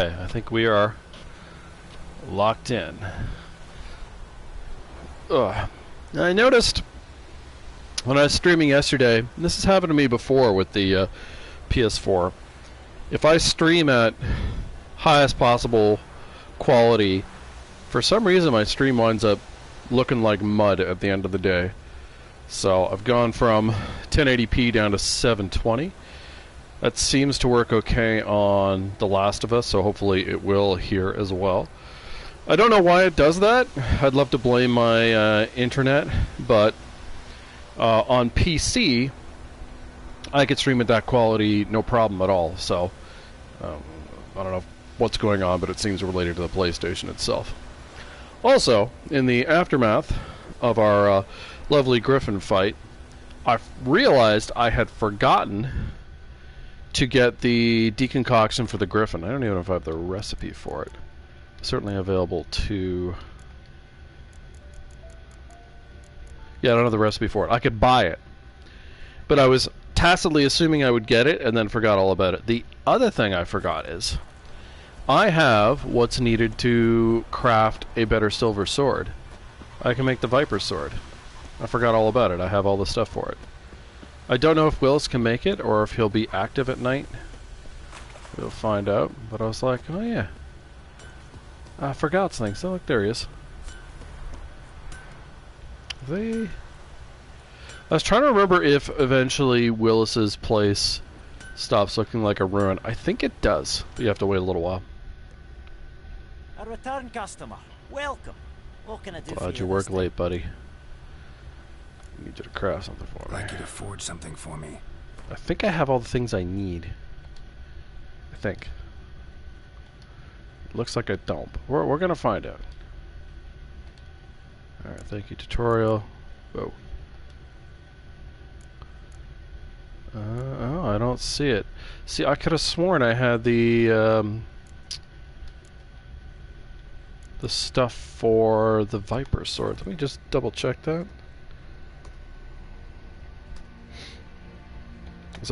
I think we are locked in. Ugh. I noticed when I was streaming yesterday, and this has happened to me before with the PS4, if I stream at highest possible quality, for some reason my stream winds up looking like mud at the end of the day. So I've gone from 1080p down to 720. That seems to work okay on The Last of Us, so hopefully it will here as well. I don't know why it does that. I'd love to blame my internet, but on PC, I could stream at that quality no problem at all. So I don't know what's going on, but it seems related to the PlayStation itself. Also, in the aftermath of our lovely Griffin fight, I realized I had forgotten to get the deconcoction for the Griffin. I don't even know if I have the recipe for it. Certainly available to... Yeah, I don't have the recipe for it. I could buy it. But I was tacitly assuming I would get it and then forgot all about it. The other thing I forgot is I have what's needed to craft a better silver sword. I can make the Viper sword. I forgot all about it. I have all the stuff for it. I don't know if Willis can make it or if he'll be active at night. We'll find out. But I was like, oh yeah. I forgot something. So look, there he is. I was trying to remember if eventually Willis's place stops looking like a ruin. I think it does, but you have to wait a little while. A return customer. Welcome. What can I do for you? Glad you work late, buddy. I need you to craft something for me. I'd like you to forge something for me. I think I have all the things I need. I think. It looks like I don't. But we're gonna find out. Alright, thank you, tutorial. Whoa. Oh, I don't see it. See, I could have sworn I had the stuff for the Viper sword. Let me just double check that. Because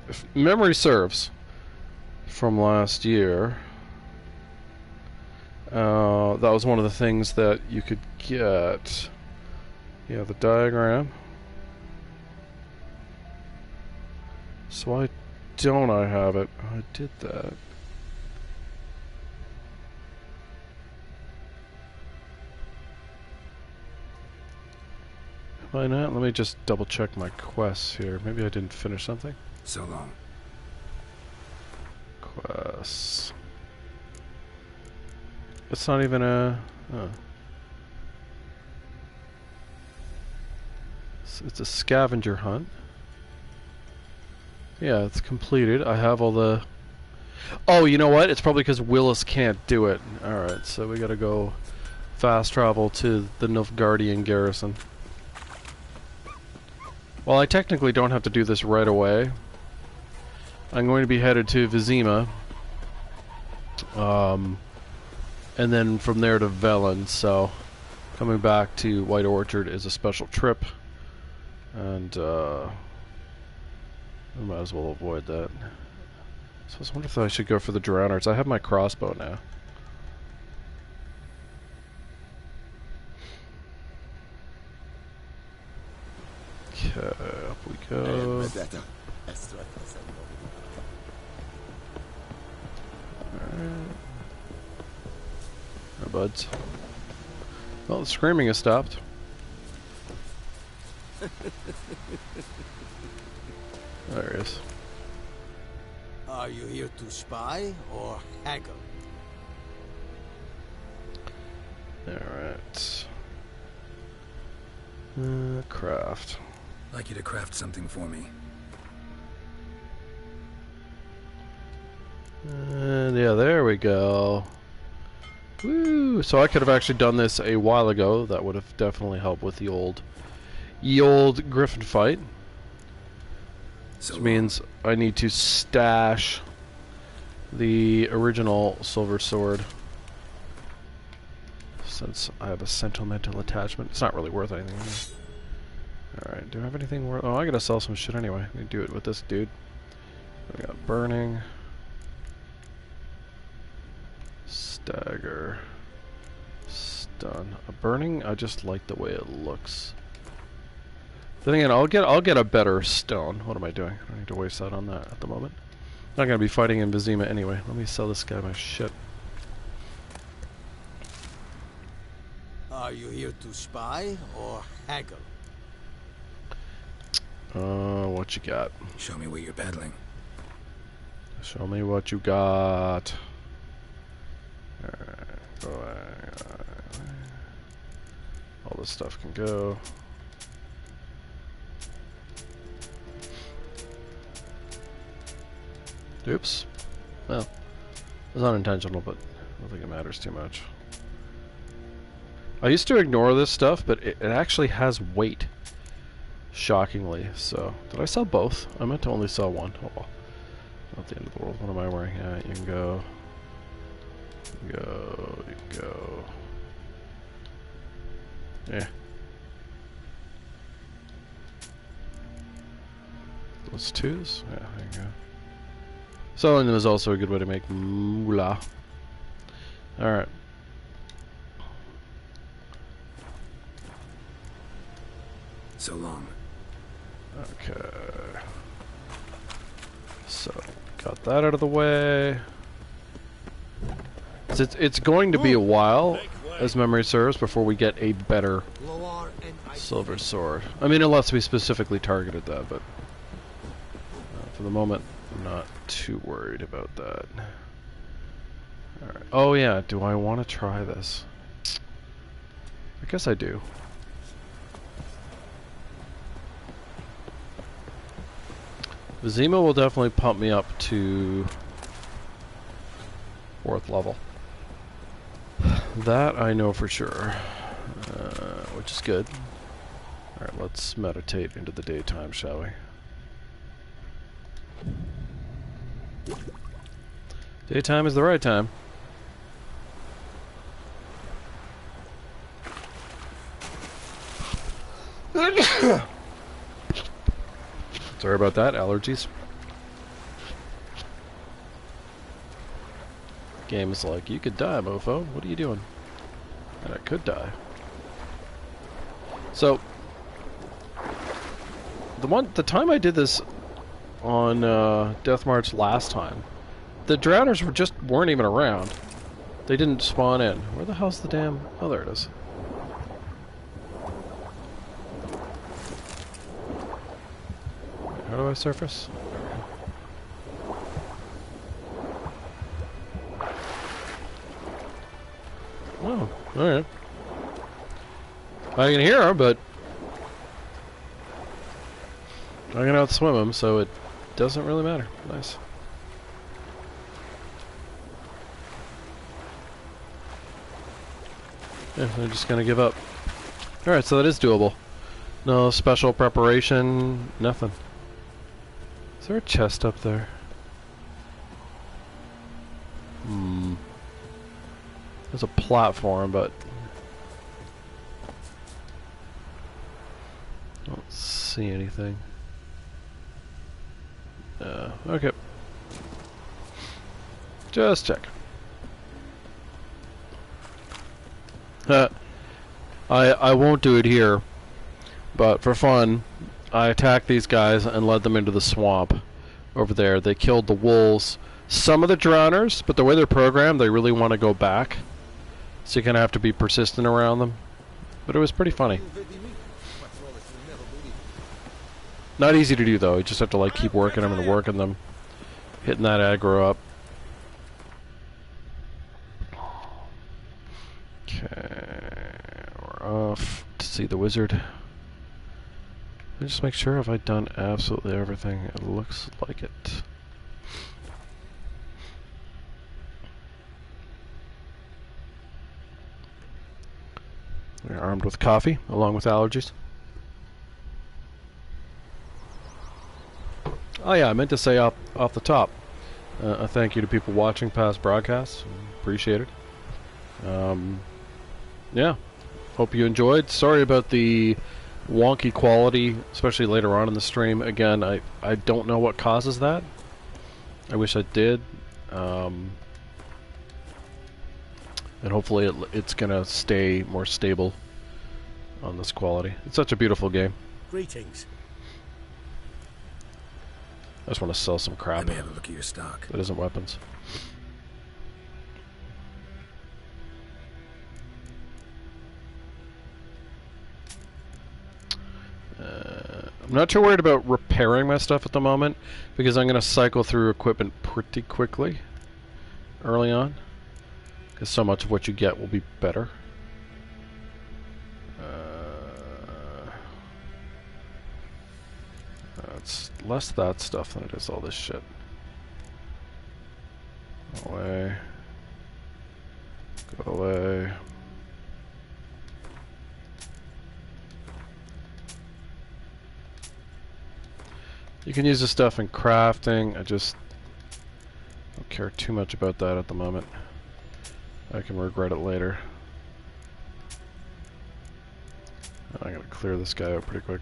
if memory serves from last year, that was one of the things that you could get. Yeah, the diagram. So why don't I have it? I did that. Why not? Let me just double check my quests here. Maybe I didn't finish something. So long. Quests. It's not even a... Oh. It's a scavenger hunt. Yeah, it's completed. I have all the... Oh, you know what? It's probably because Willis can't do it. Alright, so we gotta go fast travel to the Nilfgaardian garrison. Well, I technically don't have to do this right away. I'm going to be headed to Vizima. And then from there to Velen, so coming back to White Orchard is a special trip. And, I might as well avoid that. So I was wondering if I should go for the drowners. I have my crossbow now. Okay, up we go. Alright. Our buds. Well, the screaming has stopped. There he is. Are you here to spy or haggle? Alright. Craft. I'd like you to craft something for me. And yeah, there we go. Woo! So I could have actually done this a while ago. That would have definitely helped with the old Griffin fight. So Which means I need to stash the original silver sword. Since I have a sentimental attachment. It's not really worth anything. Alright, do I have anything worth... Oh, I gotta sell some shit anyway. Let me do it with this dude. I got burning. Stagger. Stun. A burning, I just like the way it looks. Then again, I'll get a better stone. What am I doing? I don't need to waste that on that at the moment. Not gonna be fighting in Vizima anyway. Let me sell this guy my shit. Are you here to spy or haggle? What you got? Show me what you're peddling. Show me what you got. Alright, go away. All this stuff can go. Oops. Well, it was unintentional, but I don't think it matters too much. I used to ignore this stuff, but it actually has weight. Shockingly. So, did I sell both? I meant to only sell one. Oh well. Not the end of the world. What am I wearing? Yeah, you can go. You can go. You can go. Yeah. Those twos? Yeah, there you go. Selling them is also a good way to make moolah. Alright. So long. Okay. So, got that out of the way. It's going to be a while, as memory serves, before we get a better silver sword. I mean, unless we specifically targeted that, but for the moment, I'm not too worried about that. Alright. Oh yeah, do I want to try this? I guess I do. Vizima will definitely pump me up to 4th level. That I know for sure, which is good. Alright, let's meditate into the daytime, shall we? Daytime is the right time. Sorry about that, allergies. Game is like, you could die, mofo. What are you doing? And I could die. So, the time I did this on Deathmarch last time, the drowners weren't even around. They didn't spawn in. Where the hell's the damn... Oh, there it is. How do I surface? Oh, alright. I can hear him, but I can outswim him, so it doesn't really matter. Nice. Yeah, I'm just gonna give up. Alright, so that is doable. No special preparation, nothing. Is there a chest up there? There's a platform, but I don't see anything. Okay. Just check. I won't do it here, but for fun, I attacked these guys and led them into the swamp over there. They killed the wolves. Some of the drowners, but the way they're programmed, they really want to go back. So you kind of have to be persistent around them. But it was pretty funny. Not easy to do though. You just have to like keep working them and working them. Hitting that aggro up. Okay. We're off to see the wizard. Let me just make sure if I've done absolutely everything. It looks like it. We're armed with coffee, along with allergies. Oh yeah, I meant to say off the top, a thank you to people watching past broadcasts. Appreciate it. Yeah, hope you enjoyed. Sorry about the wonky quality, especially later on in the stream. Again, I don't know what causes that. I wish I did. and hopefully it's gonna stay more stable on this quality. It's such a beautiful game. Greetings. I just want to sell some crap Let me have a look at your stock. that isn't weapons. I'm not too worried about repairing my stuff at the moment because I'm going to cycle through equipment pretty quickly early on because so much of what you get will be better. It's less that stuff than it is all this shit. Go away. Go away. You can use this stuff in crafting. I just don't care too much about that at the moment. I can regret it later. I'm gonna clear this guy out pretty quick.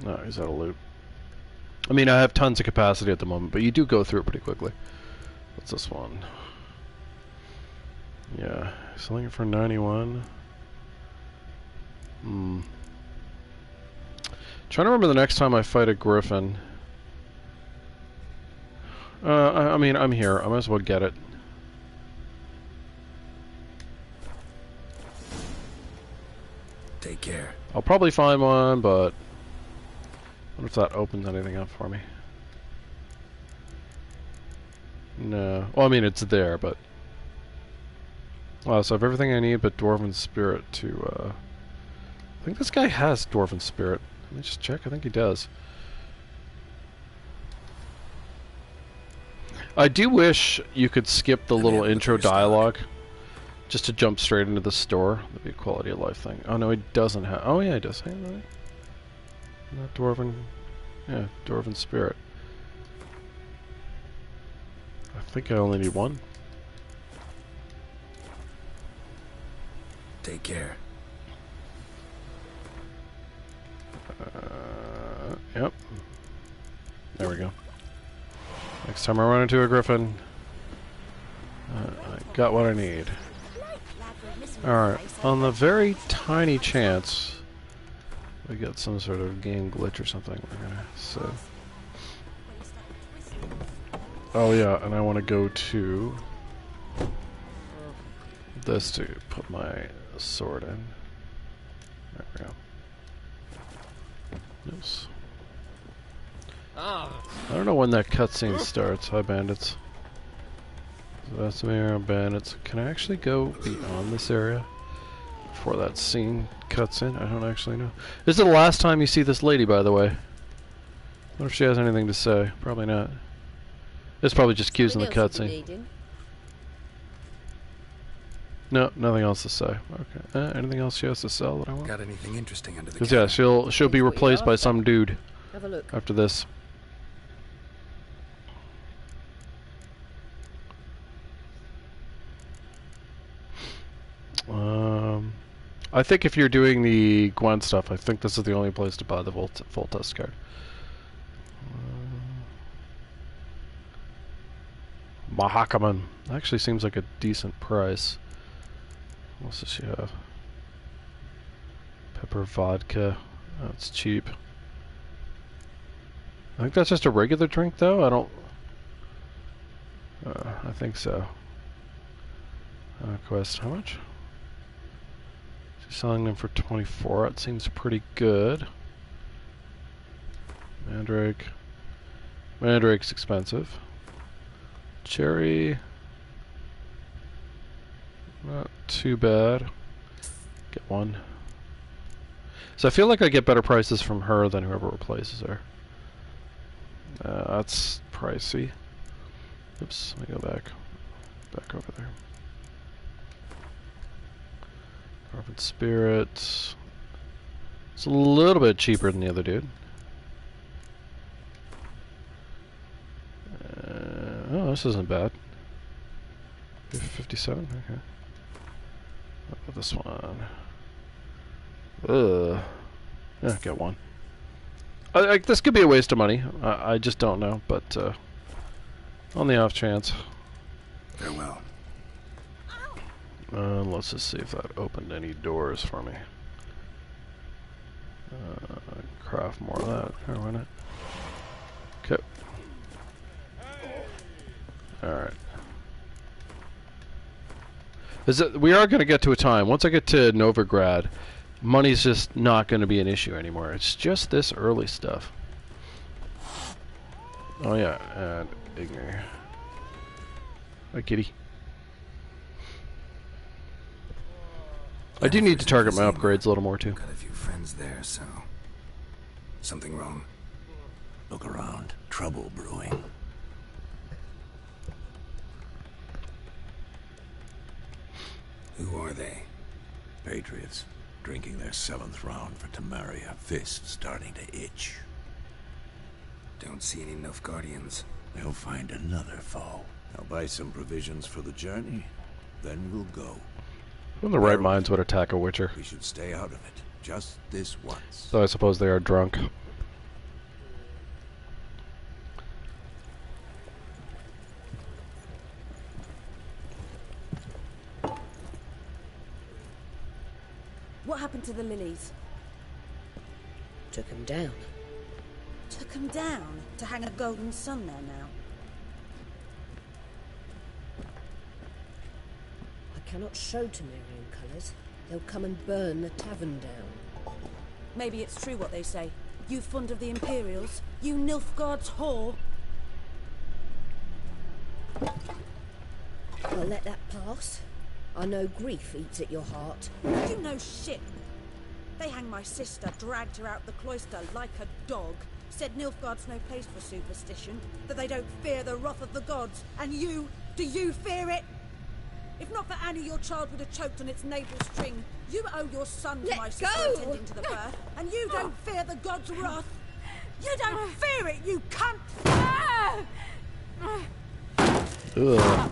No, he's out of loot. I mean, I have tons of capacity at the moment, but you do go through it pretty quickly. What's this one? Yeah, selling it for 91. Trying to remember the next time I fight a griffin. I mean, I'm here. I might as well get it. Take care. I'll probably find one, but I wonder if that opens anything up for me. No. Well, I mean, it's there, but... Wow, so I have everything I need but Dwarven Spirit to, I think this guy has Dwarven Spirit. Let me just check. I think he does. I do wish you could skip the little intro dialogue just to jump straight into the store. That'd be a quality of life thing. Oh, no, he doesn't have... Oh, yeah, he does. Hang on. Not Dwarven... Yeah, Dwarven Spirit. I think I only need one. Take care. Yep. There we go. Next time I run into a griffin, I got what I need. Alright, on the very tiny chance we get some sort of game glitch or something, we're gonna save. Oh yeah, and I want to go to this to put my sword in. There we go. Yes. I don't know when that cutscene starts. Hi, bandits. So that's me, bandits. Can I actually go beyond this area before that scene cuts in? I don't actually know. This is the last time you see this lady, by the way. I wonder if she has anything to say. Probably not. It's probably just cues in the cutscene. No, nothing else to say. Okay. Anything else she has to sell that I want? Got anything interesting under the Because counter? yeah, she'll be replaced by some dude Have a look. after this. I think if you're doing the Gwen stuff, I think this is the only place to buy the full test card. Mahakaman. Actually seems like a decent price. What else does she have? Pepper vodka. That's cheap. I think that's just a regular drink, though. I don't... I think so. Quest, how much? She's selling them for 24. That seems pretty good. Mandrake. Mandrake's expensive. Cherry. Not too bad. Get one. So I feel like I get better prices from her than whoever replaces her. That's pricey. Oops, let me go back. Back over there. Dwarven Spirit. It's a little bit cheaper than the other dude. Oh, this isn't bad. 57? Okay. What about this one? Yeah, get one. This could be a waste of money. I just don't know, but On the off chance. Farewell. Let's just see if that opened any doors for me. Craft more of that. Here, why not? Okay. Alright. We are going to get to a time, once I get to Novigrad, money's just not going to be an issue anymore. It's just this early stuff. Oh yeah, and Ignore. Hi, kitty. I do need to target my upgrades a little more too. Got a few friends there, so... Something wrong? Look around. Trouble brewing. Who are they? Patriots. Drinking their 7th round for Tamaria. Fists starting to itch. Don't see any Nilfgaardians. They'll find another foe. I'll buy some provisions for the journey. Then we'll go. Who in the right minds would attack a Witcher? We should stay out of it. Just this once. Though I suppose they are drunk. What happened to the lilies? Took him down. Took them down to hang a golden sun there now. I cannot show Temerian colours. They'll come and burn the tavern down. Maybe it's true what they say. You fond of the Imperials? You Nilfgaard's whore? I'll let that pass. I know grief eats at your heart. You know shit. They hanged my sister, dragged her out the cloister like a dog. Said Nilfgaard's no place for superstition, that they don't fear the wrath of the gods. And you, do you fear it? If not for Annie, your child would have choked on its navel string. You owe your son to my sister attending to the birth, and you don't fear the gods' wrath. You don't fear it, you cunt! Ugh.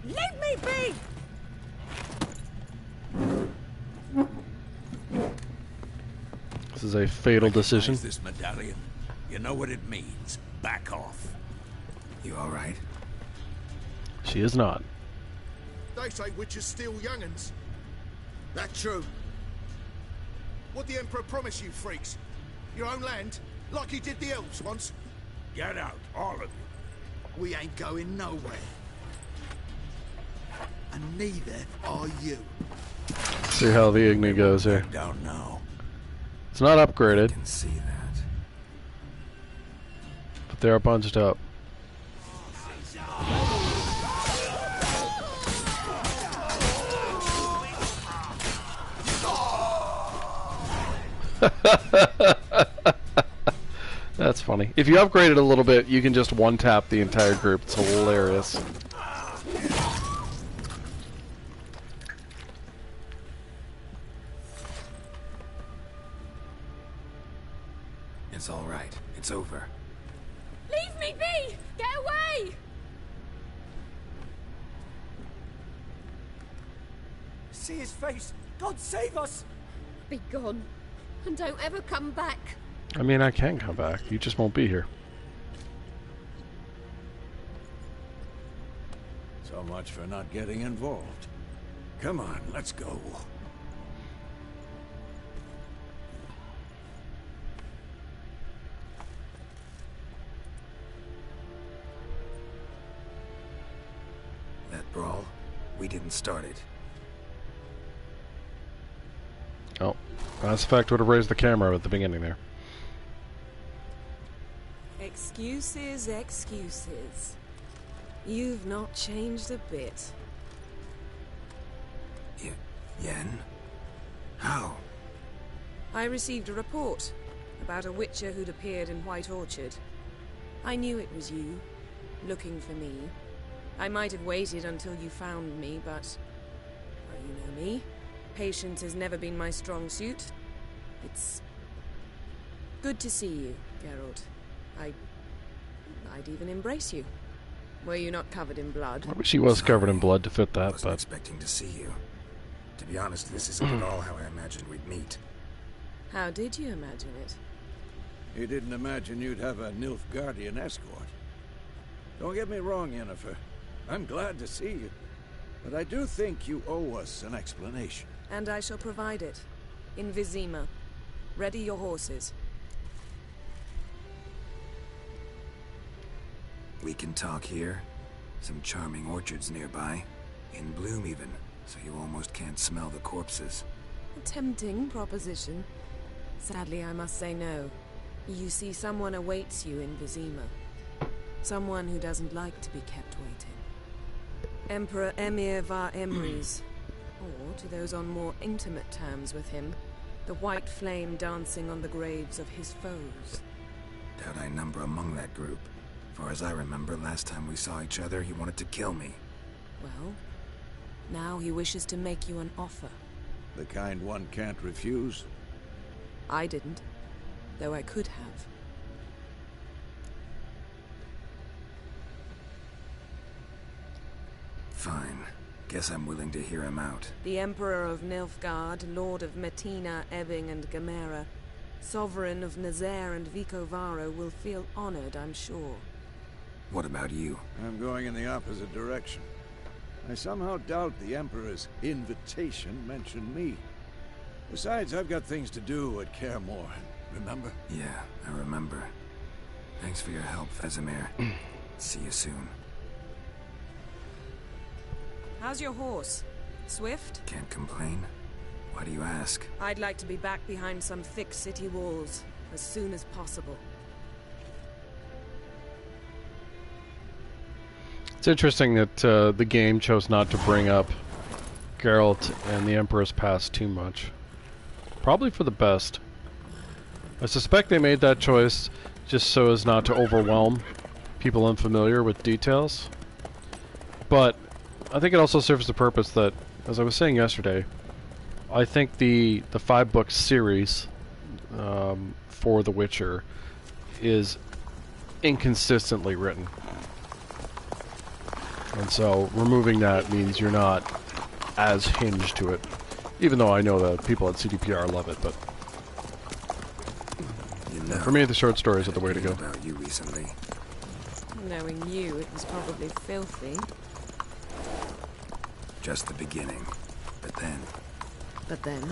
Leave me be! This is a fatal decision. Recognize this medallion. You know what it means. Back off. You alright? She is not. They say witches steal young'uns. That true? What the Emperor promise you, freaks? Your own land? Like he did the elves once? Get out, all of you. We ain't going nowhere. And neither are you. See how the Igni goes here. Back down now. It's not I upgraded, can see that. but they are bunched up. That's funny. If you upgrade it a little bit, you can just one-tap the entire group. It's hilarious. It's alright. It's over. Leave me be! Get away! See his face! God save us! Be gone. And don't ever come back. I mean, I can come back. You just won't be here. So much for not getting involved. Come on, let's go. That brawl, we didn't start it. Oh, Mass Effect would have raised the camera at the beginning there. Excuses, excuses. You've not changed a bit. Yen? How? I received a report about a witcher who'd appeared in White Orchard. I knew it was you, looking for me. I might have waited until you found me, but... well, you know me. Patience has never been my strong suit. It's... good to see you, Geralt. I'd even embrace you. Were you not covered in blood? I wish he was covered in blood to fit I that, wasn't but... expecting to see you. To be honest, this isn't at all how I imagined we'd meet. How did you imagine it? You didn't imagine you'd have a Nilfgaardian escort. Don't get me wrong, Yennefer. I'm glad to see you. But I do think you owe us an explanation. And I shall provide it. In Vizima. Ready your horses. We can talk here. Some charming orchards nearby. In bloom even, so you almost can't smell the corpses. A tempting proposition. Sadly, I must say no. You see, someone awaits you in Vizima. Someone who doesn't like to be kept waiting. Emperor Emir var Emrys. Or, to those on more intimate terms with him, the white flame dancing on the graves of his foes. Doubt I number among that group. Far as I remember, last time we saw each other, he wanted to kill me. Well, now he wishes to make you an offer. The kind one can't refuse? I didn't, though I could have. Fine. Guess I'm willing to hear him out. The Emperor of Nilfgaard, Lord of Metina, Ebbing and Gamera, Sovereign of Nazaire and Vicovaro will feel honored, I'm sure. What about you? I'm going in the opposite direction. I somehow doubt the Emperor's invitation mentioned me. Besides, I've got things to do at Kaer Morhen, remember? Yeah, I remember. Thanks for your help, Vesemir. See you soon. How's your horse? Swift? Can't complain. Why do you ask? I'd like to be back behind some thick city walls as soon as possible. It's interesting that the game chose not to bring up Geralt and the Emperor's past too much. Probably for the best. I suspect they made that choice just so as not to overwhelm people unfamiliar with details. But I think it also serves the purpose that, as I was saying yesterday, I think the 5-book series for The Witcher is inconsistently written. And so removing that means you're not as hinged to it. Even though I know that people at CDPR love it, but You know, for me the short stories are the way to go. About you recently. Knowing you, it was probably filthy. Just the beginning. But then... But then...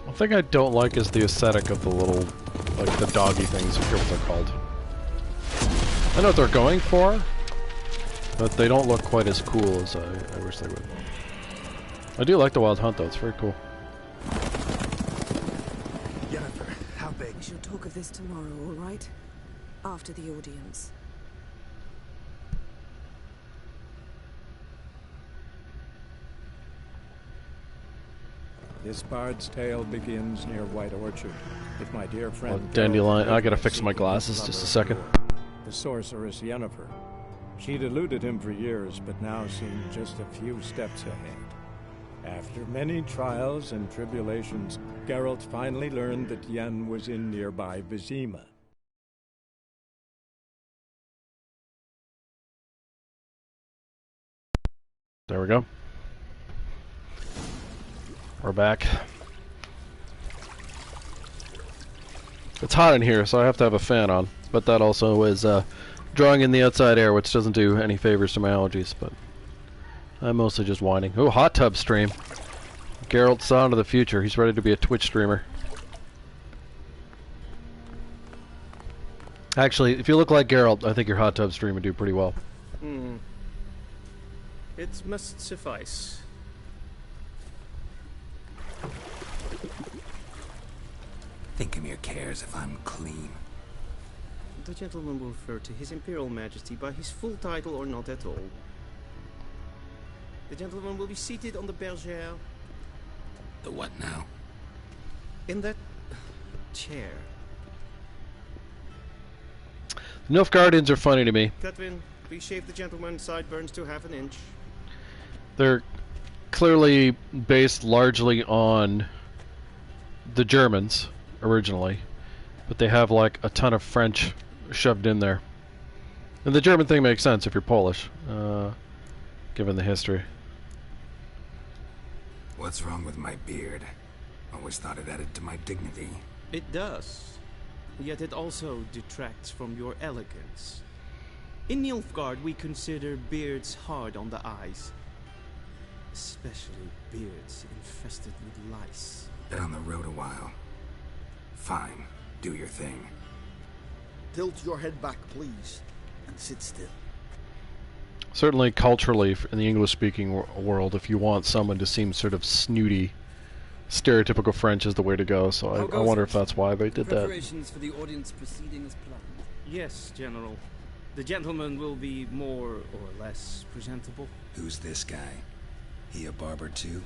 The thing I don't like is the aesthetic of the little, like the doggy things, I forget what they're called. I know what they're going for, but they don't look quite as cool as I wish they would. I do like the Wild Hunt though, it's very cool. Yennefer, how big? We shall talk of this tomorrow, all right? After the audience. This bard's tale begins near White Orchard, with my dear friend... Oh, Dandelion. I gotta fix my glasses, just a second. The sorceress Yennefer. She'd eluded him for years, but now seemed just a few steps ahead. After many trials and tribulations, Geralt finally learned that Yen was in nearby Vizima. There we go. We're back. It's hot in here, so I have to have a fan on. But that also is drawing in the outside air, which doesn't do any favors to my allergies. But I'm mostly just whining. Oh, hot tub stream. Geralt saw into the future. He's ready to be a Twitch streamer. Actually, if you look like Geralt, I think your hot tub stream would do pretty well. It must suffice. Think Emir cares if I'm clean. The gentleman will refer to His Imperial Majesty by his full title or not at all. The gentleman will be seated on the bergère. The what now? In that chair. The Nilfgaardians are funny to me. Catwin, please shave the gentleman's sideburns to half an inch. They're clearly based largely on the Germans originally, but they have like a ton of French shoved in there. And the German thing makes sense if you're Polish, given the history. What's wrong with my beard? Always thought it added to my dignity. It does. Yet it also detracts from your elegance. In Nilfgaard, we consider beards hard on the eyes. Especially beards infested with lice. Been on the road a while. Fine. Do your thing. Tilt your head back, please, and sit still. Certainly culturally, in the English-speaking world, if you want someone to seem sort of snooty, stereotypical French is the way to go, so I wonder if that's why they did that. Preparations for the audience proceeding as planned. Yes, General. The gentleman will be more or less presentable. Who's this guy? He a barber too?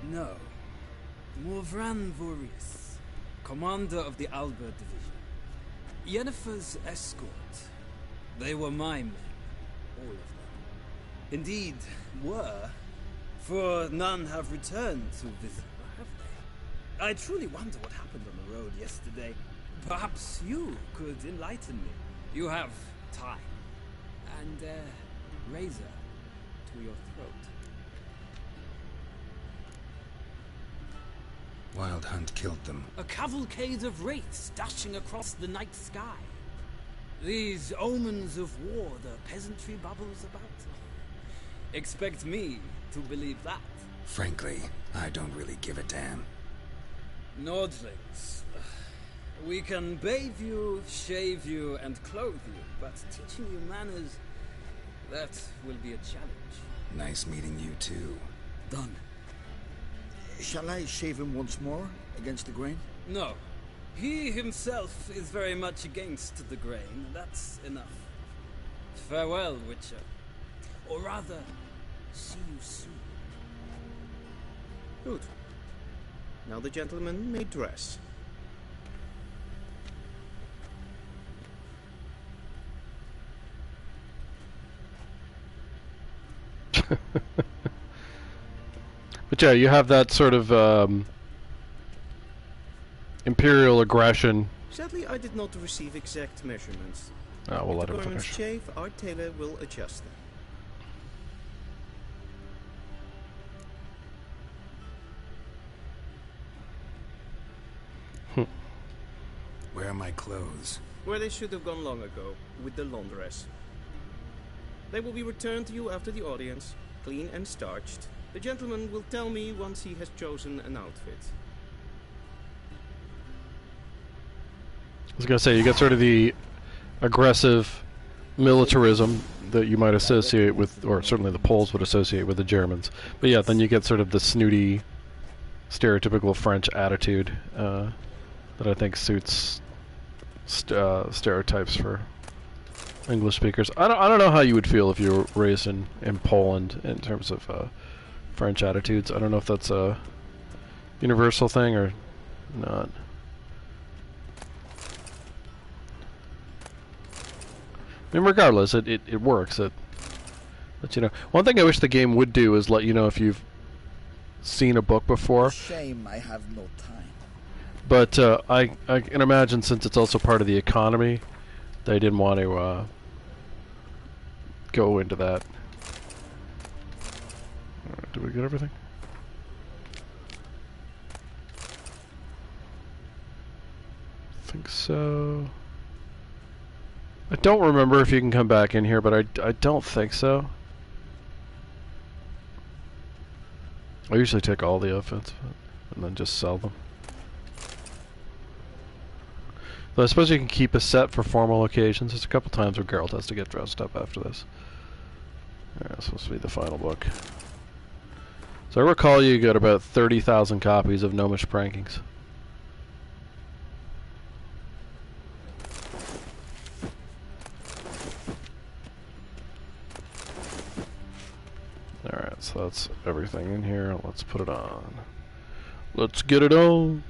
No. Morvran Vorius, commander of the Alba Division. Yennefer's escort. They were my men. All of them. Indeed, were. For none have returned to Vizima, have they? I truly wonder what happened on the road yesterday. Perhaps you could enlighten me. You have time. And a razor to your throat. Wild Hunt killed them. A cavalcade of wraiths dashing across the night sky. These omens of war the peasantry babbles about. Expect me to believe that. Frankly, I don't really give a damn. Nordlings. We can bathe you, shave you, and clothe you, but teaching you manners, that will be a challenge. Nice meeting you too. Done. Shall I shave him once more, against the grain? No. He himself is very much against the grain. That's enough. Farewell, Witcher. Or rather, see you soon. Good. Now the gentleman may dress. But yeah, you have that sort of imperial aggression. Sadly, I did not receive exact measurements. Oh, we'll let the him garments finish. shave, our tailor will adjust them. Where are my clothes? Where they should have gone long ago, with the laundress. They will be returned to you after the audience, clean and starched. The gentleman will tell me once he has chosen an outfit. I was going to say, you get sort of the aggressive militarism that you might associate with, or certainly the Poles would associate with the Germans. But yeah, then you get sort of the snooty, stereotypical French attitude that I think suits stereotypes for English speakers. I don't know how you would feel if you were raised in Poland in terms of French attitudes. I don't know if that's a universal thing or not. I mean, regardless, it works. It lets you know. One thing I wish the game would do is let you know if you've seen a book before. Shame I have no time. But I can imagine, since it's also part of the economy, they didn't want to go into that. Did we get everything? I think so. I don't remember if you can come back in here, but I don't think so. I usually take all the outfits and then just sell them. Though I suppose you can keep a set for formal occasions. There's a couple times where Geralt has to get dressed up after this. That's supposed to be the final book. So I recall you got about 30,000 copies of Gnomish Prankings. So that's everything in here. Let's put it on. Let's get it on.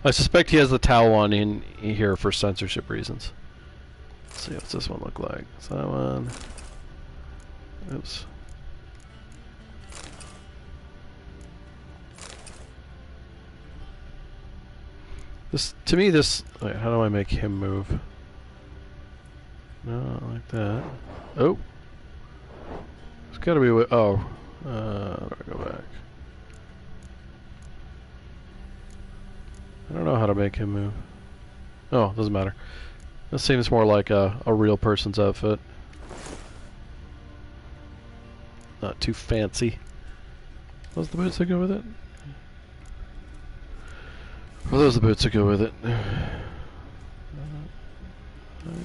I suspect he has the towel on in here for censorship reasons. Let's see what's this one look like. Is that one? Oops. This, to me, this. Wait, how do I make him move? No, like that. Oh. There's gotta be a way. Oh. How do I go back? I don't know how to make him move. Oh, doesn't matter. This seems more like a real person's outfit. Not too fancy. Those the boots that go with it? Or those the boots that go with it? I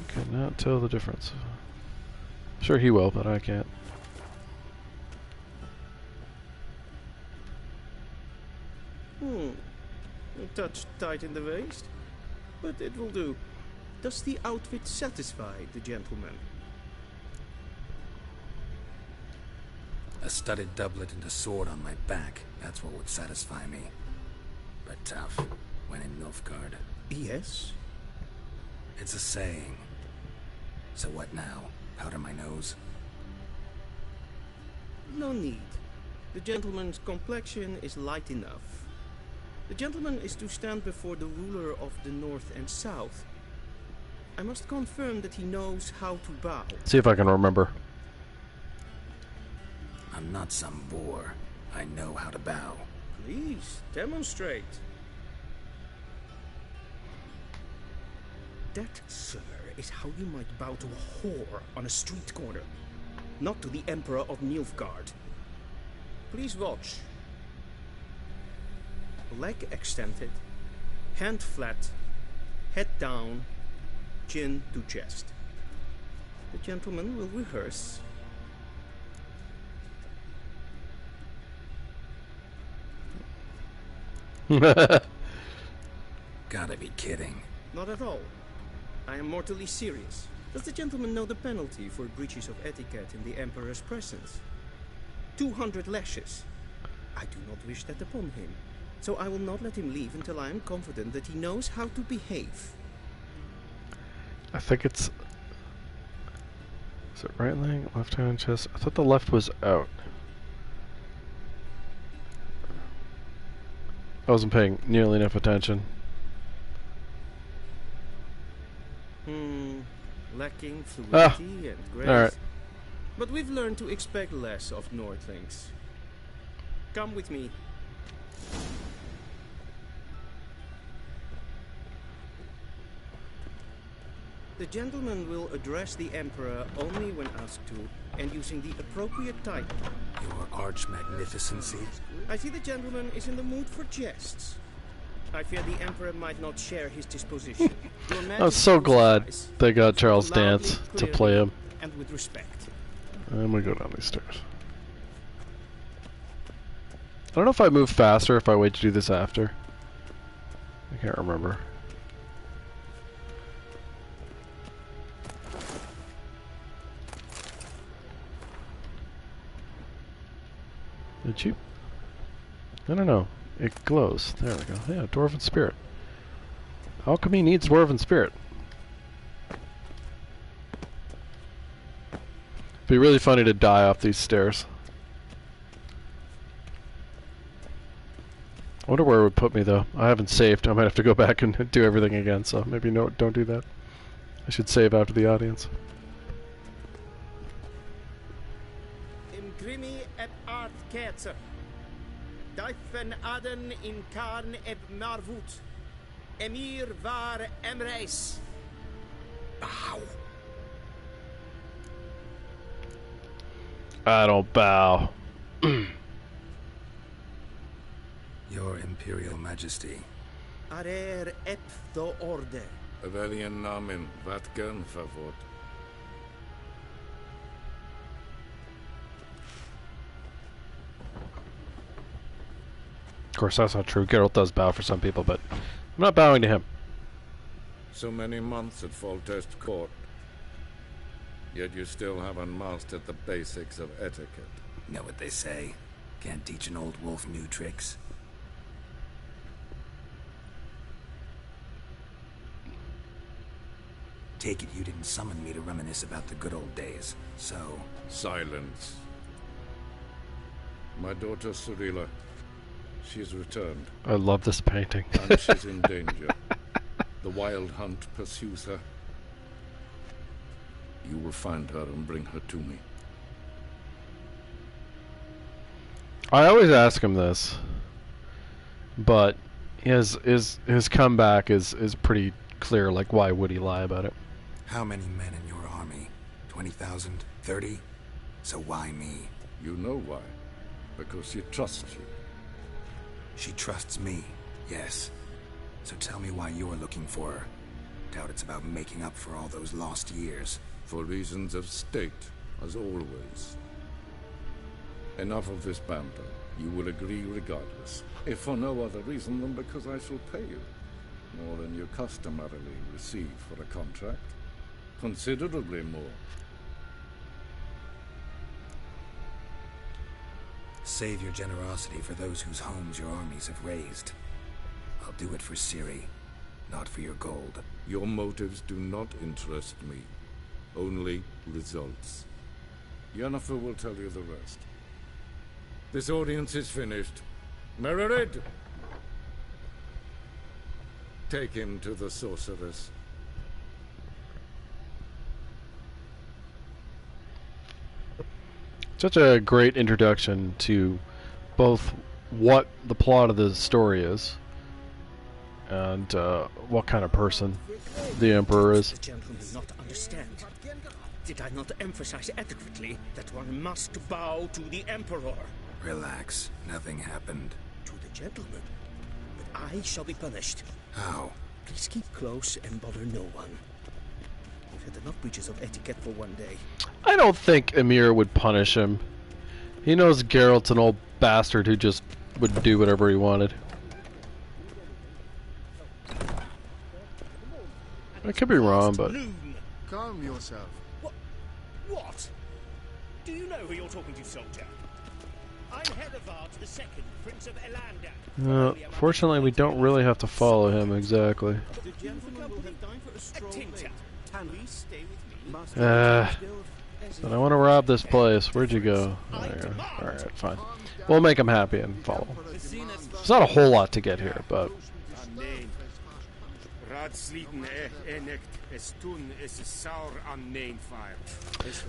cannot tell the difference. Sure he will, but I can't. A touch tight in the waist, but it will do. Does the outfit satisfy the gentleman? A studded doublet and a sword on my back, that's what would satisfy me. But tough, when in Nilfgaard. Yes? It's a saying. So what now? Powder my nose? No need. The gentleman's complexion is light enough. The gentleman is to stand before the ruler of the North and South. I must confirm that he knows how to bow. See if I can remember. I'm not some boor. I know how to bow. Please, demonstrate. That, sir, is how you might bow to a whore on a street corner, not to the Emperor of Nilfgaard. Please watch. Leg extended, hand flat, head down, chin to chest. The gentleman will rehearse. Gotta be kidding. Not at all. I am mortally serious. Does the gentleman know the penalty for breaches of etiquette in the Emperor's presence? 200 lashes. I do not wish that upon him, so I will not let him leave until I am confident that he knows how to behave. I think it's... Is it right leg, left hand, chest? I thought the left was out. I wasn't paying nearly enough attention. Lacking fluidity and grace. Alright. But we've learned to expect less of Nordlings. Come with me. The gentleman will address the Emperor only when asked to, and using the appropriate title. Your arch-magnificency. I see the gentleman is in the mood for jests. I fear the Emperor might not share his disposition. I was so glad they got Charles Dance to play him. And with respect. And we go down these stairs. I don't know if I move faster if I wait to do this after. I can't remember. Did you? I don't know. It glows. There we go. Yeah, Dwarven Spirit. Alchemy needs Dwarven Spirit. It'd be really funny to die off these stairs. I wonder where it would put me though. I haven't saved. I might have to go back and do everything again, so maybe no, don't do that. I should save after the audience. Imprimi et art ketzer. Dijfen aden in karn eb marvut. Emir var emreis. Bow. I don't bow. Your Imperial Majesty. Arer ep the orde. Velen namen, wat gun favor. Of course, that's not true. Geralt does bow for some people, but I'm not bowing to him. So many months at Foltest Court. Yet you still haven't mastered the basics of etiquette. Know what they say? Can't teach an old wolf new tricks. Take it you didn't summon me to reminisce about the good old days, so... Silence. My daughter Cirilla, she's returned. I love this painting. And she's in danger. The wild hunt pursues her. You will find her and bring her to me. I always ask him this, but his comeback is pretty clear. Like, why would he lie about it? How many men in your army? 20,000? 30? So why me? You know why. Because she trusts you. She trusts me, yes. So tell me why you're looking for her. Doubt it's about making up for all those lost years. For reasons of state, as always. Enough of this banter. You will agree regardless. If for no other reason than because I shall pay you. More than you customarily receive for a contract. Considerably more. Save your generosity for those whose homes your armies have razed. I'll do it for Ciri, not for your gold. Your motives do not interest me. Only results. Yennefer will tell you the rest. This audience is finished. Mererid! Take him to the sorceress. Such a great introduction to both what the plot of the story is and what kind of person the Emperor is. The gentlemen not understand. Did I not emphasize adequately that one must bow to the Emperor? Relax. Nothing happened. To the gentleman. But I shall be punished. How? Please keep close and bother no one. We've had enough breaches of etiquette for one day. I don't think Emir would punish him. He knows Geralt's an old bastard who just would do whatever he wanted. I could be wrong, but... Calm yourself. What? Do you know who you're talking to, soldier? I'm Herivard the Second, Prince of Elander. Fortunately, we don't really have to follow him exactly. But I want to rob this place. Where'd you go? There. Alright, fine. We'll make him happy and follow. There's not a whole lot to get here, but...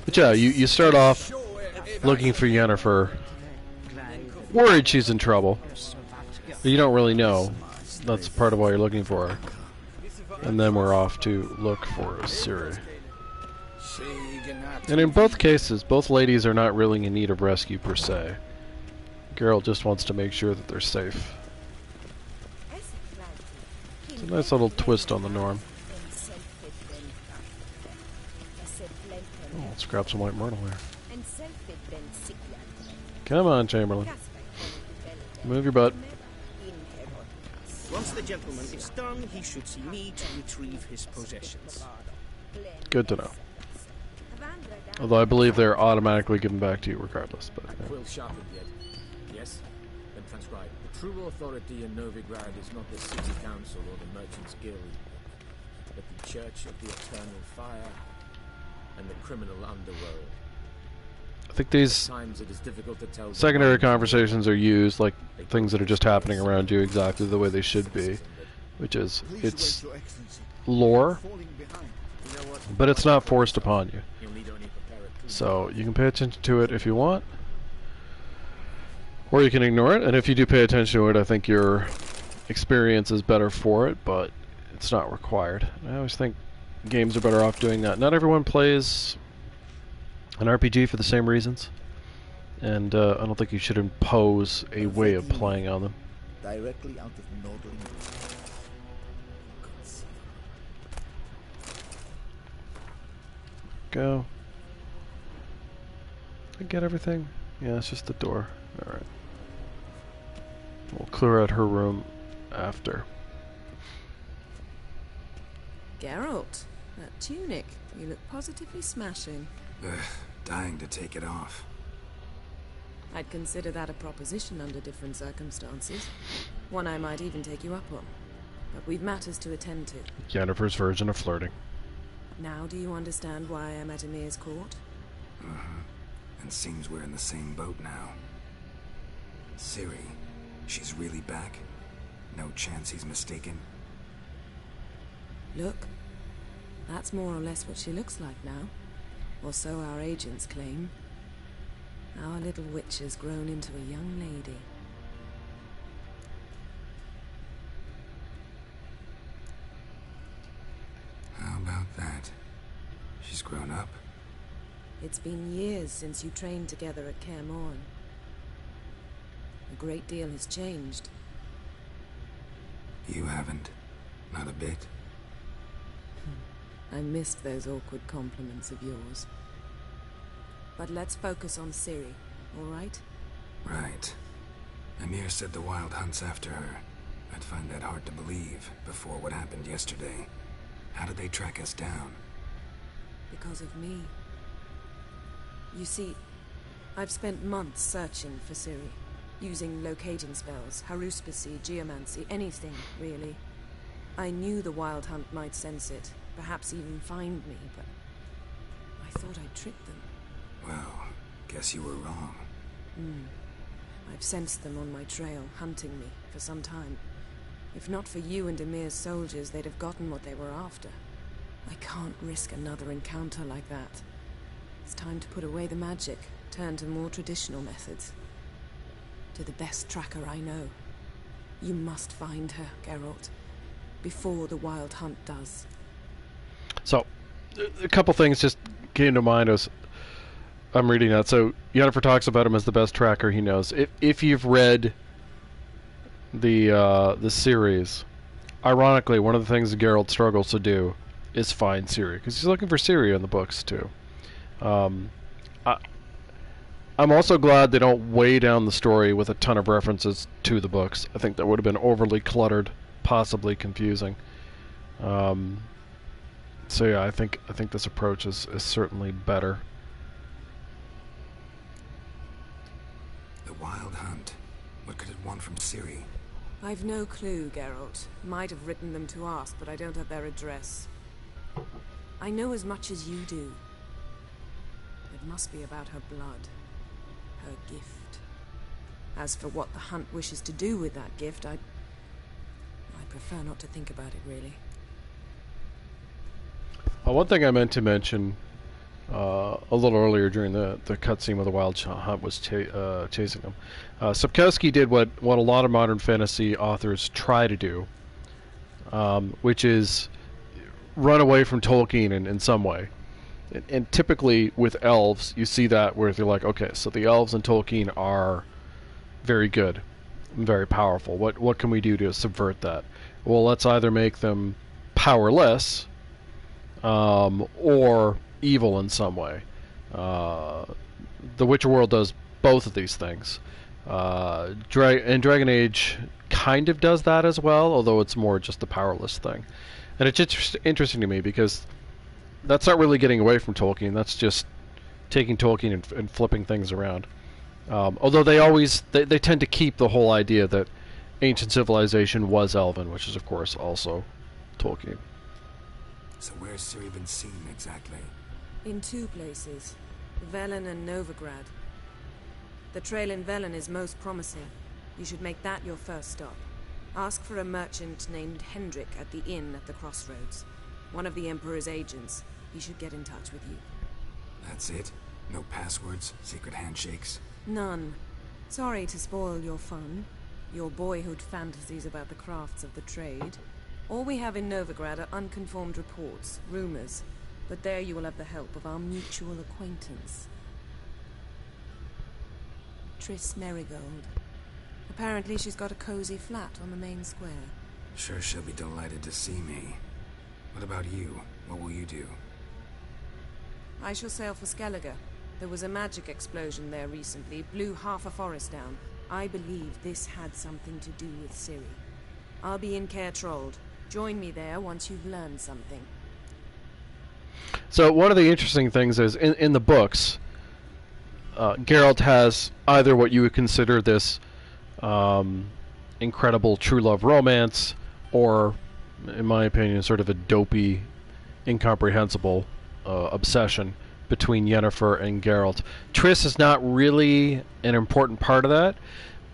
But yeah, you start off looking for Yennefer, worried she's in trouble, but you don't really know. That's part of why you're looking for her. And then we're off to look for Ciri. And in both cases, both ladies are not really in need of rescue per se. Geralt just wants to make sure that they're safe. It's a nice little twist on the norm. Oh, let's grab some white myrtle here. Come on, Chamberlain. Move your butt. Once the gentleman is done, he should see me to retrieve his possessions. Good to know. Although I believe they're automatically given back to you regardless. But yeah. Quill sharpened yet? Yes? Then transcribe. The true authority in Novigrad is not the city council or the merchants' guild, but the Church of the Eternal Fire and the criminal underworld. I think these secondary conversations are used like things that are just happening around you exactly the way they should be, which is it's lore, but it's not forced upon you. So you can pay attention to it if you want, or you can ignore it, and if you do pay attention to it, I think your experience is better for it, but it's not required. I always think games are better off doing that. Not everyone plays an RPG for the same reasons, and I don't think you should impose a way of playing on them. Directly out of Northern. Go. I get everything? Yeah, it's just the door. Alright. We'll clear out her room after. Geralt, that tunic. You look positively smashing. Dying to take it off. I'd consider that a proposition under different circumstances. One I might even take you up on. But we've matters to attend to. Yennefer's version of flirting. Now do you understand why I'm at Emir's court? And seems we're in the same boat now. Ciri, she's really back? No chance he's mistaken? Look, that's more or less what she looks like now. Or so our agents claim. Our little witch has grown into a young lady. How about that? She's grown up? It's been years since you trained together at Kaer Morhen. A great deal has changed. You haven't. Not a bit. I missed those awkward compliments of yours. But let's focus on Ciri, all right? Right. Emir said the Wild Hunt's after her. I'd find that hard to believe before what happened yesterday. How did they track us down? Because of me. You see, I've spent months searching for Ciri, using locating spells, haruspicy, geomancy, anything, really. I knew the Wild Hunt might sense it, perhaps even find me, but I thought I'd tricked them. Well, guess you were wrong. I've sensed them on my trail, hunting me, for some time. If not for you and Emir's soldiers, they'd have gotten what they were after. I can't risk another encounter like that. It's time to put away the magic, turn to more traditional methods. To the best tracker I know. You must find her, Geralt, before the Wild Hunt does. So, a couple things just came to mind as I'm reading that. So, Yennefer talks about him as the best tracker he knows. If you've read the series, ironically, one of the things Geralt struggles to do is find Ciri, because he's looking for Ciri in the books too. I'm also glad they don't weigh down the story with a ton of references to the books. I think that would have been overly cluttered, possibly confusing. So yeah, I think this approach is certainly better. The Wild Hunt. What could it want from Ciri? I've no clue, Geralt. Might have written them to ask, but I don't have their address. I know as much as you do. It must be about her blood. Her gift. As for what the Hunt wishes to do with that gift, I prefer not to think about it, really. One thing I meant to mention a little earlier during the cutscene where the Wild Hunt was chasing him. Sapkowski did what a lot of modern fantasy authors try to do, which is run away from Tolkien in some way. And typically with elves, you see that where they're like, okay, so the elves in Tolkien are very good, and very powerful. What can we do to subvert that? Well, let's either make them powerless, or evil in some way. The Witcher world does both of these things. And Dragon Age kind of does that as well, although it's more just the powerless thing. And it's interesting to me because that's not really getting away from Tolkien. That's just taking Tolkien and flipping things around. Although they tend to keep the whole idea that ancient civilization was Elven, which is of course also Tolkien. So where's Ciri been seen exactly? In two places, Velen and Novigrad. The trail in Velen is most promising. You should make that your first stop. Ask for a merchant named Hendrik at the inn at the crossroads. One of the Emperor's agents. He should get in touch with you. That's it? No passwords? Secret handshakes? None. Sorry to spoil your fun. Your boyhood fantasies about the crafts of the trade. All we have in Novigrad are unconfirmed reports, rumors. But there you will have the help of our mutual acquaintance. Triss Merigold. Apparently she's got a cozy flat on the main square. Sure she'll be delighted to see me. What about you? What will you do? I shall sail for Skellige. There was a magic explosion there recently, blew half a forest down. I believe this had something to do with Ciri. I'll be in Caer Trold. Join me there once you've learned something. So one of the interesting things is, in the books, Geralt has either what you would consider this incredible true love romance, or, in my opinion, sort of a dopey, incomprehensible obsession between Yennefer and Geralt. Triss is not really an important part of that,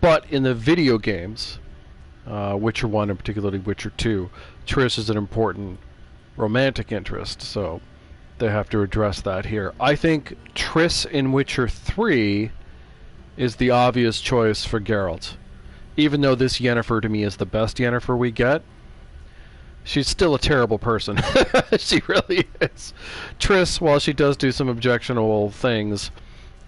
but in the video games, Witcher 1 and particularly Witcher 2, Triss is an important romantic interest, so they have to address that here. I think Triss in Witcher 3 is the obvious choice for Geralt. Even though this Yennefer to me is the best Yennefer we get, she's still a terrible person. She really is. Triss, while she does do some objectionable things,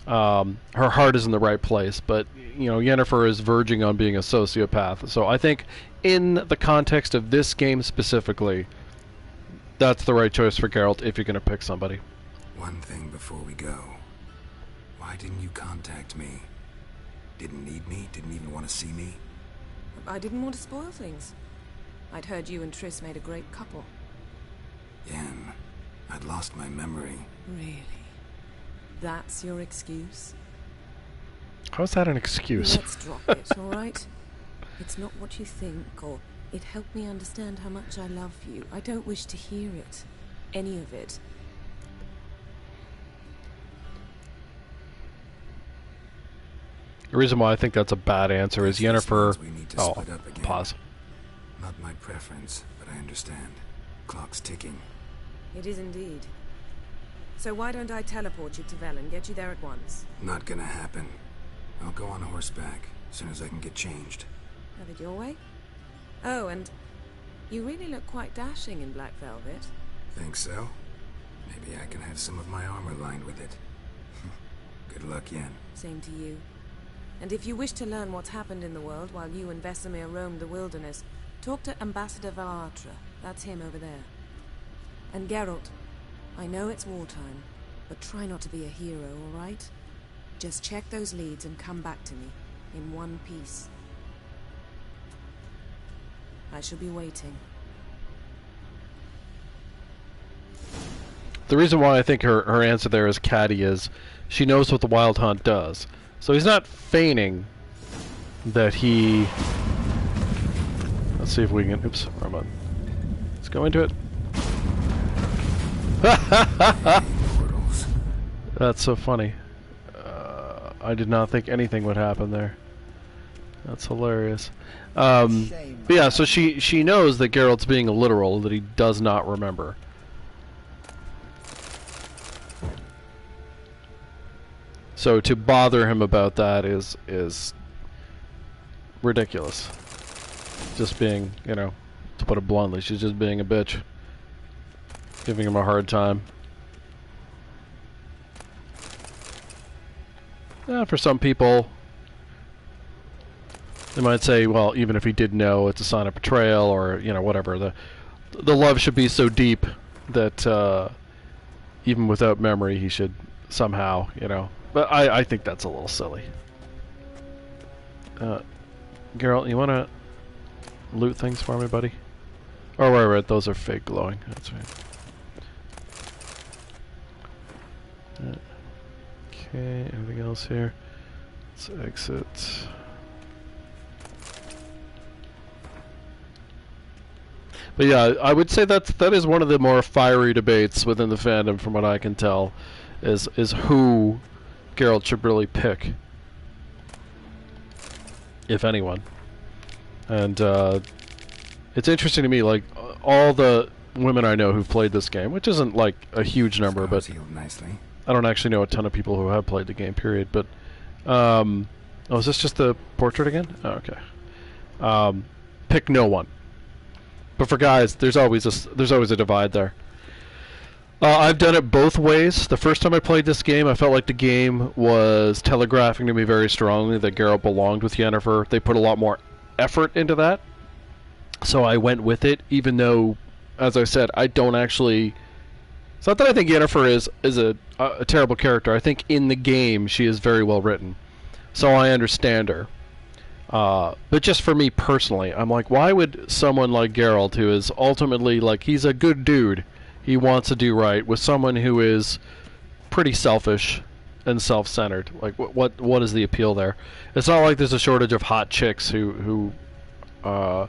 her heart is in the right place, but Yennefer is verging on being a sociopath. So I think in the context of this game specifically, that's the right choice for Geralt if you're going to pick somebody. One thing before we go. Why didn't you contact me? Didn't need me? Didn't even want to see me? I didn't want to spoil things. I'd heard you and Triss made a great couple. Yen, I'd lost my memory. Really? That's your excuse? How's that an excuse? Let's drop it, alright? It's not what you think, or it helped me understand how much I love you. I don't wish to hear it. Any of it. The reason why I think that's a bad answer is Yennefer... pause. Not my preference, but I understand. Clock's ticking. It is indeed. So why don't I teleport you to Velen, get you there at once? Not gonna happen. I'll go on horseback, as soon as I can get changed. Have it your way? Oh, and you really look quite dashing in black velvet. Think so? Maybe I can have some of my armor lined with it. Good luck, Yen. Same to you. And if you wish to learn what's happened in the world while you and Vesemir roamed the wilderness, talk to Ambassador Valatra. That's him over there. And Geralt, I know it's wartime, but try not to be a hero, all right? Just check those leads and come back to me, in one piece. I shall be waiting. The reason why I think her answer there is catty is she knows what the Wild Hunt does. So he's not feigning that he... Let's see if we can... Oops, wrong button. Let's go into it. That's so funny. I did not think anything would happen there. That's hilarious. But yeah, so she knows that Geralt's being literal, that he does not remember. So to bother him about that is ridiculous. Just being, to put it bluntly, she's just being a bitch. Giving him a hard time. Yeah, for some people, they might say, well, even if he did know, it's a sign of betrayal, or, whatever. The love should be so deep that even without memory, he should somehow, But I think that's a little silly. Geralt, you want to loot things for me, buddy? Oh, right, those are fake glowing. That's right. Okay, anything else here? Let's exit. But yeah, I would say that is one of the more fiery debates within the fandom, from what I can tell, is who Geralt should really pick, if anyone. And it's interesting to me, like, all the women I know who've played this game, which isn't like a huge number, but I don't actually know a ton of people who have played the game, period. But oh, is this just the portrait again? Oh, okay. Pick no one. But for guys, there's always a divide there. I've done it both ways. The first time I played this game, I felt like the game was telegraphing to me very strongly that Geralt belonged with Yennefer. They put a lot more effort into that. So I went with it, even though, as I said, I don't actually... It's not that I think Yennefer is a terrible character. I think in the game she is very well written. So I understand her. But just for me personally, I'm like, why would someone like Geralt, who is ultimately, like, he's a good dude, he wants to do right, with someone who is pretty selfish, and self-centered. Like, what is the appeal there? It's not like there's a shortage of hot chicks who are,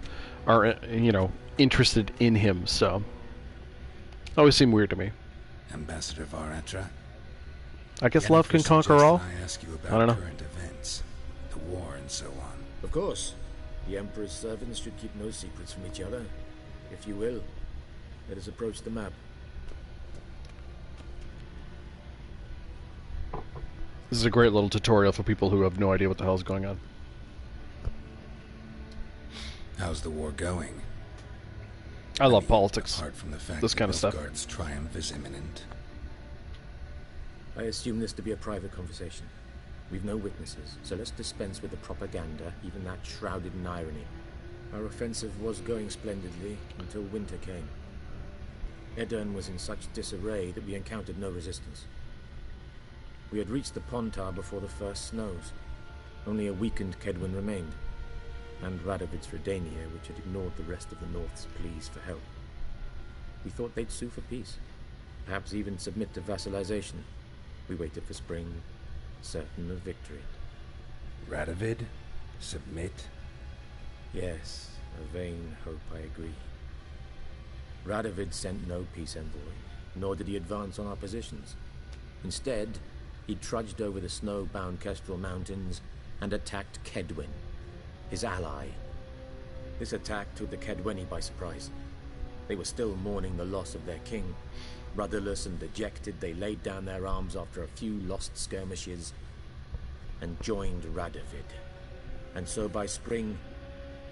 you know, interested in him. So, always seemed weird to me. Ambassador Varatra? I guess love can conquer all. I ask you about I don't know. current events, the war and so on. Of course. The Emperor's servants should keep no secrets from each other. If you will, let us approach the map. This is a great little tutorial for people who have no idea what the hell is going on. How's the war going? I love politics. Apart from the fact This kind of stuff. Nilfgaard's triumph is imminent. I assume this to be a private conversation. We've no witnesses, so let's dispense with the propaganda, even that shrouded in irony. Our offensive was going splendidly until winter came. Edirne was in such disarray that we encountered no resistance. We had reached the Pontar before the first snows. Only a weakened Kedwen remained, and Radovid's Redania, which had ignored the rest of the North's pleas for help. We thought they'd sue for peace, perhaps even submit to vassalization. We waited for spring, certain of victory. Radovid? Submit? Yes, a vain hope, I agree. Radovid sent no peace envoy, nor did he advance on our positions. Instead, he trudged over the snow-bound Kestrel Mountains and attacked Kedwen, his ally. This attack took the Kedweni by surprise. They were still mourning the loss of their king. Rudderless and dejected, they laid down their arms after a few lost skirmishes and joined Radovid. And so by spring,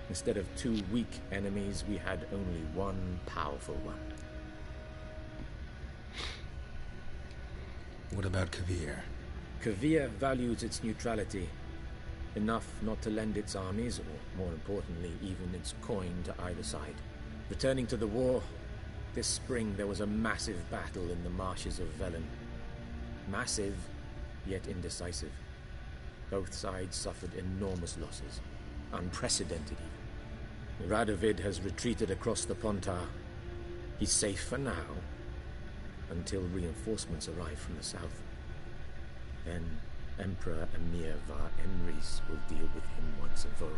instead of 2 weak enemies, we had only one powerful one. What about Kavir? Kavir values its neutrality, enough not to lend its armies, or more importantly, even its coin to either side. Returning to the war, this spring there was a massive battle in the marshes of Velen. Massive, yet indecisive. Both sides suffered enormous losses, unprecedented even. Radovid has retreated across the Pontar. He's safe for now, until reinforcements arrive from the south. Then Emperor Emir Var Emrys will deal with him once and for all.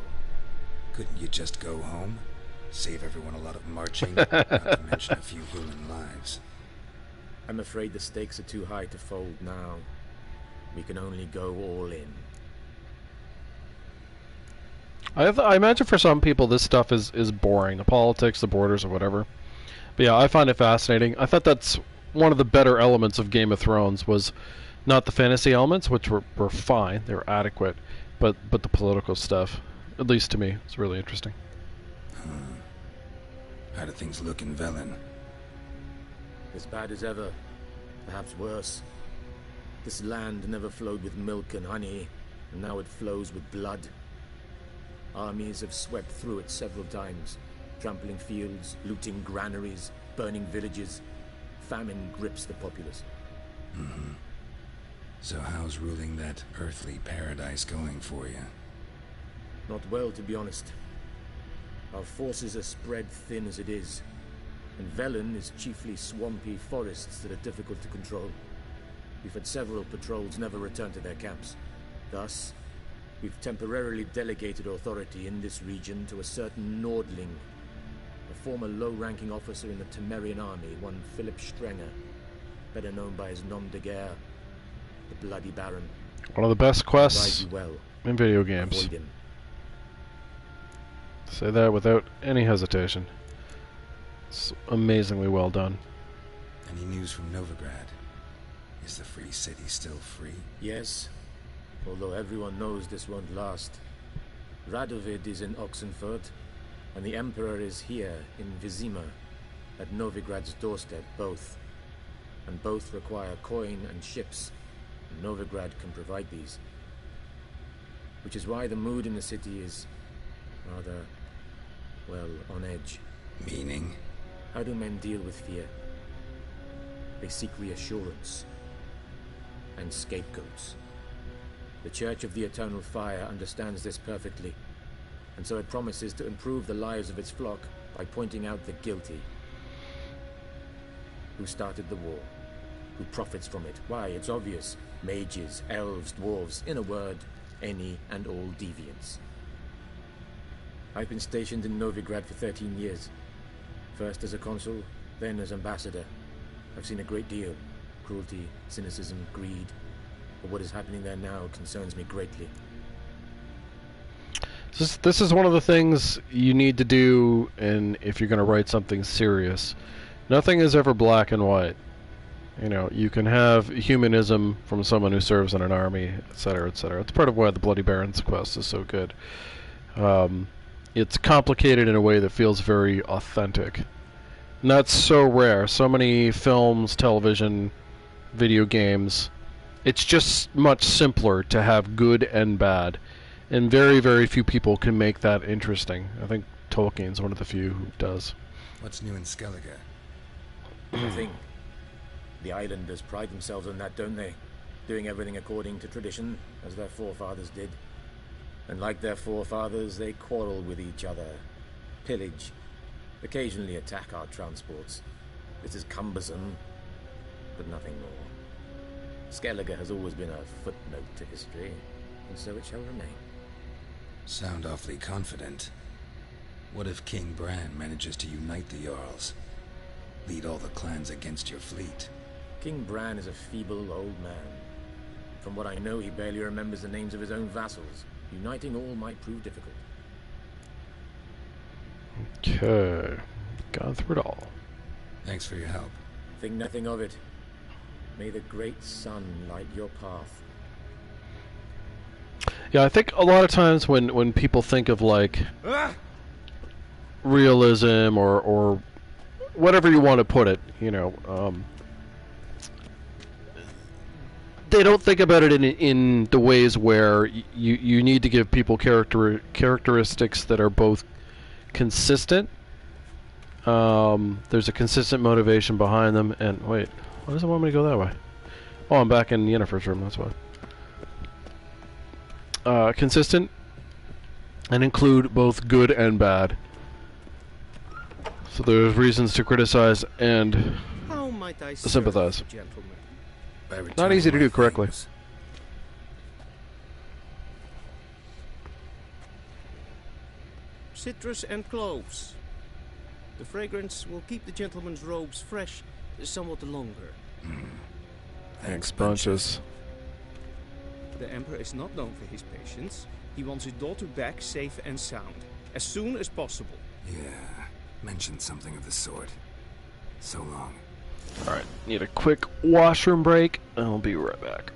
Couldn't you just go home? Save everyone a lot of marching, not to mention a few human lives. I'm afraid the stakes are too high to fold now. We can only go all in. I imagine for some people this stuff is boring. The politics, the borders, or whatever. But yeah, I find it fascinating. I thought that's one of the better elements of Game of Thrones was not the fantasy elements, which were fine. They were adequate. But the political stuff, at least to me, it's really interesting. How do things look in Velen? As bad as ever. Perhaps worse. This land never flowed with milk and honey, and now it flows with blood. Armies have swept through it several times, trampling fields, looting granaries, burning villages. Famine grips the populace. Mm-hmm. So how's ruling that earthly paradise going for you? Not well, to be honest. Our forces are spread thin as it is, and Velen is chiefly swampy forests that are difficult to control. We've had several patrols never return to their camps. Thus, we've temporarily delegated authority in this region to a certain Nordling, a former low-ranking officer in the Temerian army, one Philip Strenger, better known by his nom de guerre, the Bloody Baron. One of the best quests well. in video games. Avoid him. Say that without any hesitation. It's amazingly well done. Any news from Novigrad? Is the free city still free? Yes, although everyone knows this won't last. Radovid is in Oxenfurt, and the Emperor is here in Vizima, at Novigrad's doorstep, both. And both require coin and ships, and Novigrad can provide these. Which is why the mood in the city is rather, well, on edge. Meaning? How do men deal with fear? They seek reassurance and scapegoats. The Church of the Eternal Fire understands this perfectly, and so it promises to improve the lives of its flock by pointing out the guilty. Who started the war? Who profits from it? Why, it's obvious. Mages, elves, dwarves, in a word, any and all deviants. I've been stationed in Novigrad for 13 years. First as a consul, then as ambassador. I've seen a great deal. Cruelty, cynicism, greed. But what is happening there now concerns me greatly. This is one of the things you need to do if you're going to write something serious. Nothing is ever black and white. You know, you can have humanism from someone who serves in an army, etc., etc. It's part of why the Bloody Baron's quest is so good. It's complicated in a way that feels very authentic. And that's so rare. So many films, television, video games. It's just much simpler to have good and bad. And very, very few people can make that interesting. I think Tolkien's one of the few who does. What's new in Skellige? Nothing. The islanders pride themselves on that, don't they? Doing everything according to tradition, as their forefathers did. And like their forefathers, they quarrel with each other, pillage, occasionally attack our transports. This is cumbersome, but nothing more. Skellige has always been a footnote to history, and so it shall remain. Sound awfully confident. What if King Bran manages to unite the Jarls? Lead all the clans against your fleet? King Bran is a feeble old man. From what I know, he barely remembers the names of his own vassals. Uniting all might prove difficult. Okay. Gone through it all. Thanks for your help. Think nothing of it. May the great sun light your path. Yeah, I think a lot of times when people think of like realism or whatever you want to put it, you know, they don't think about it in the ways where you need to give people characteristics that are both consistent. There's a consistent motivation behind them, and wait, why does it want me to go that way? Oh, I'm back in Yennefer's room, that's why. Consistent and include both good and bad. So there's reasons to criticize and How might I sympathize. serve, gentlemen? Not easy to do correctly. Citrus and cloves. The fragrance will keep the gentleman's robes fresh somewhat longer. Thanks, bunches. The Emperor is not known for his patience. He wants his daughter back safe and sound, as soon as possible. Yeah, mentioned something of the sort. So long. Alright, need a quick washroom break, and I'll be right back.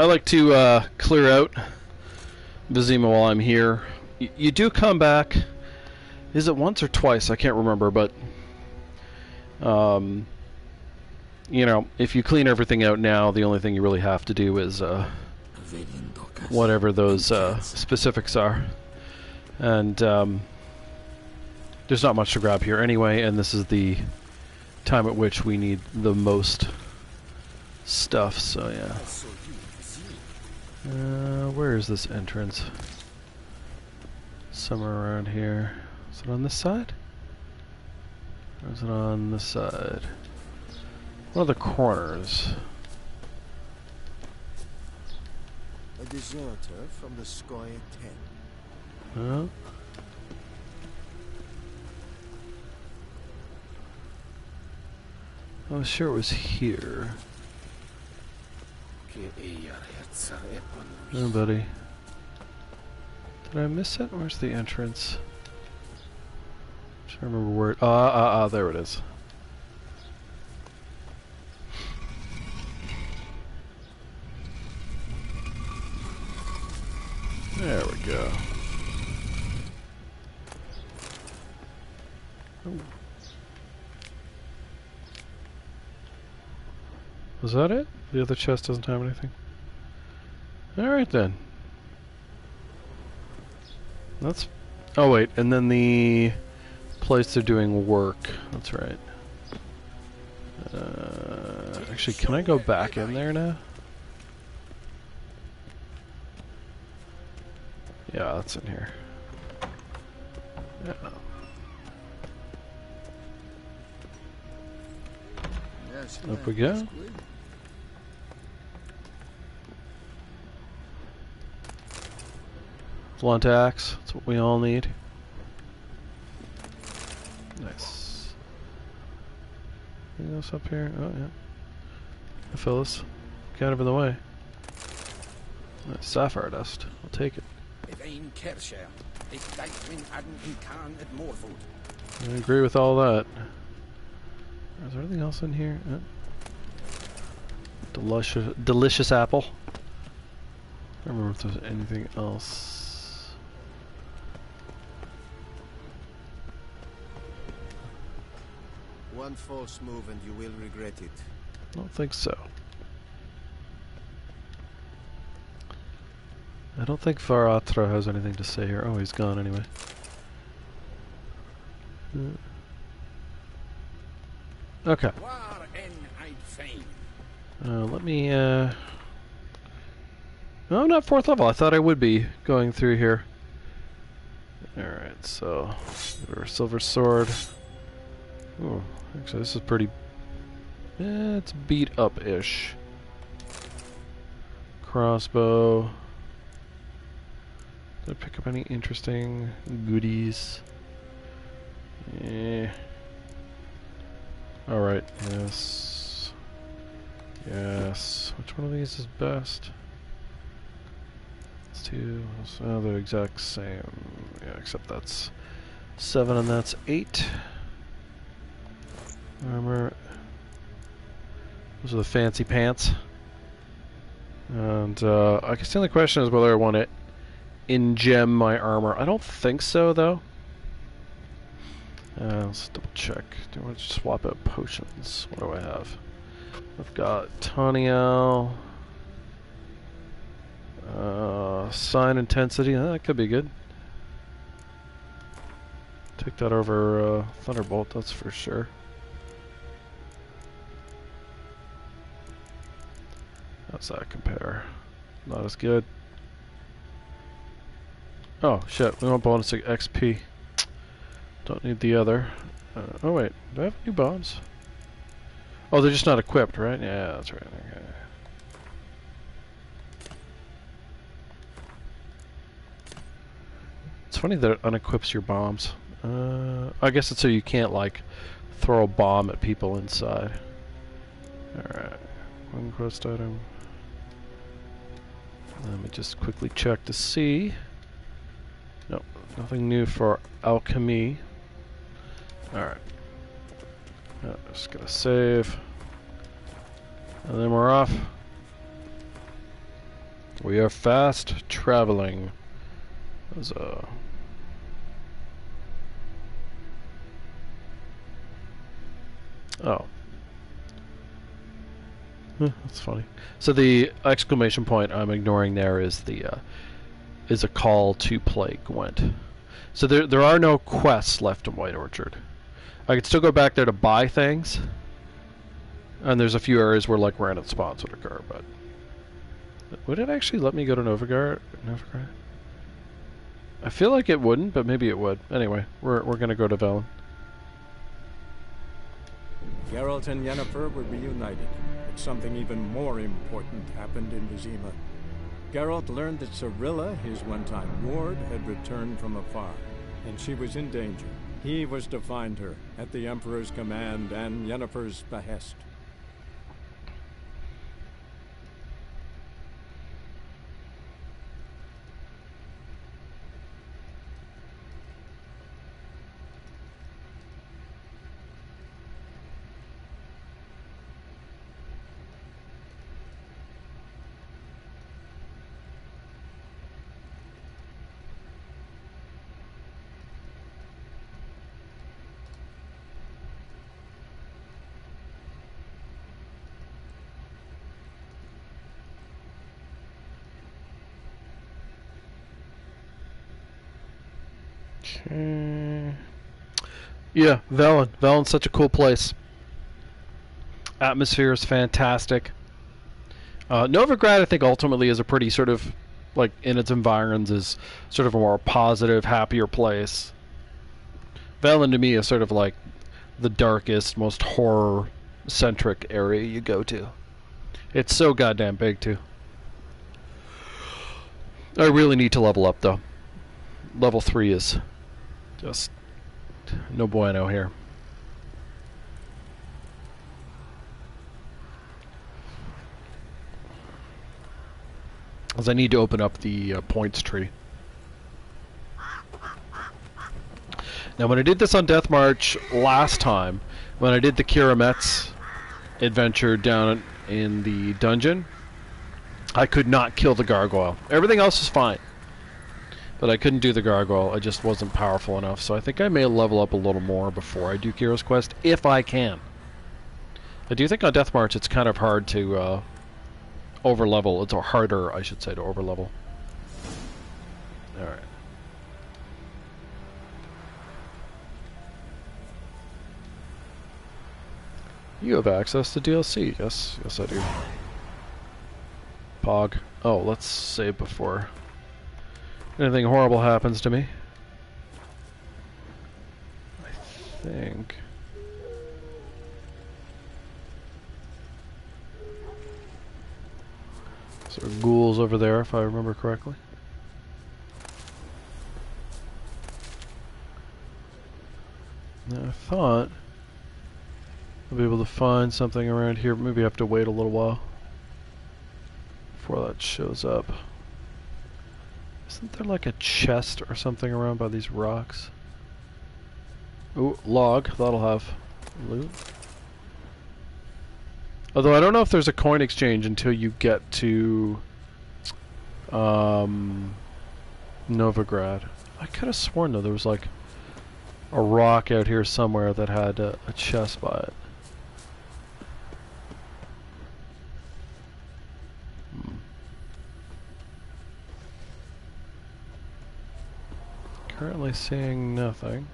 I like to clear out Vizima while I'm here. You do come back. Is it once or twice? I can't remember, but you know, if you clean everything out now, the only thing you really have to do is whatever those specifics are. And there's not much to grab here anyway, and this is the time at which we need the most stuff, so yeah. Where is this entrance? Somewhere around here. Is it on this side? Or is it on this side? One of the corners. A deserter from the Sky 10. Huh? I was sure it was here. Oh, buddy. Did I miss it? Where's the entrance? I'm trying to remember where it... there it is. There we go. Ooh. Was that it? The other chest doesn't have anything? Alright then. That's... Oh wait, and then the place they're doing work. That's right. Actually, can I go back in there now? Yeah, that's in here. Yeah. Up we go. Blunt axe, that's what we all need. Nice. Anything else up here? Oh, yeah. Hey, fellas. Kind of in the way. Nice. Sapphire dust. I'll take it. I agree with all that. Is there anything else in here? Delicious apple. I don't remember if there's anything else. One false move and you will regret it. I don't think so. I don't think Varatra has anything to say here. Oh, he's gone anyway. Okay. Let me, Oh, I'm not 4th level. I thought I would be going through here. Alright, so... Our silver sword. Oh, actually this is pretty... it's beat up-ish. Crossbow. Did I pick up any interesting goodies? Yeah. Alright, yes. Yes. Which one of these is best? It's 2. So they're the exact same. Yeah, except that's 7 and that's 8. Armor. Those are the fancy pants. And I guess the only question is whether I want to in-gem my armor. I don't think so, though. Let's double check. Do I want to swap out potions? What do I have? I've got Toniel. Sign intensity. That could be good. Take that over Thunderbolt, that's for sure. How's that compare? Not as good. Oh shit, we want bonus XP. Don't need the other. Oh wait, do I have new bombs? Oh, they're just not equipped, right? Yeah, that's right. Okay. It's funny that it unequips your bombs. I guess it's so you can't, like, throw a bomb at people inside. Alright. One quest item. Let me just quickly check to see. Nope, nothing new for alchemy. Alright. Just gonna save. And then we're off. We are fast traveling. There's a... Oh. That's funny. So the exclamation point I'm ignoring there is the is a call to play Gwent. So there are no quests left in White Orchard. I could still go back there to buy things, and there's a few areas where like random spawns would occur. But would it actually let me go to Novigrad? I feel like it wouldn't, but maybe it would. Anyway, we're gonna go to Velen. Geralt and Yennefer were reunited, but something even more important happened in Vizima. Geralt learned that Cirilla, his one-time ward, had returned from afar, and she was in danger. He was to find her, at the Emperor's command and Yennefer's behest. Yeah, Velen. Velen's such a cool place. Atmosphere is fantastic. Novigrad, I think, ultimately is a pretty sort of, like, in its environs, is sort of a more positive, happier place. Velen, to me, is sort of like the darkest, most horror-centric area you go to. It's so goddamn big, too. I really need to level up, though. Level 3 is just no bueno here. As I need to open up the points tree. Now, when I did this on Deathmarch last time, when I did the Kirametz adventure down in the dungeon, I could not kill the gargoyle. Everything else was fine, but I couldn't do the gargoyle. I just wasn't powerful enough, so I think I may level up a little more before I do Kira's quest, if I can. I do think on Deathmarch it's kind of hard to over-level. It's harder, I should say, to over-level. Alright. You have access to DLC. Yes, yes I do. Pog. Oh, let's save before anything horrible happens to me. I think. So ghouls over there, if I remember correctly. Now I thought I'll be able to find something around here, but maybe I have to wait a little while before that shows up. Isn't there like a chest or something around by these rocks? Ooh, log. That'll have loot. Although I don't know if there's a coin exchange until you get to Novigrad. I could have sworn though there was like a rock out here somewhere that had a chest by it. Currently seeing nothing.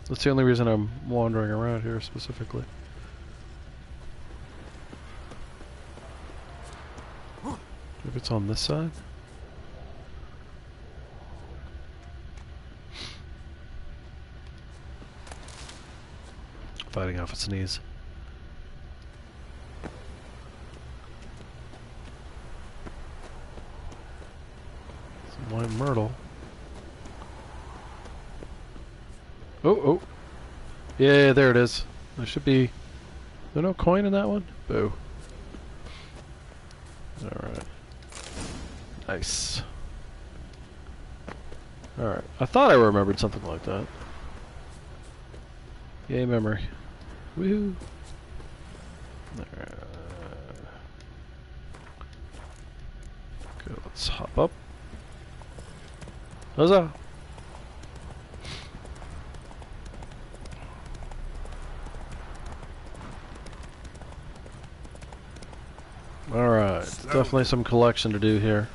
That's the only reason I'm wandering around here specifically. If it's on this side? Fighting off a sneeze. Some white myrtle. Oh, oh. Yeah, there it is. There should be... There no coin in that one? Boo. Alright. Nice. Alright. I thought I remembered something like that. Yay, memory. Woohoo! Let's hop up. Huzzah! Alright, definitely some collection to do here.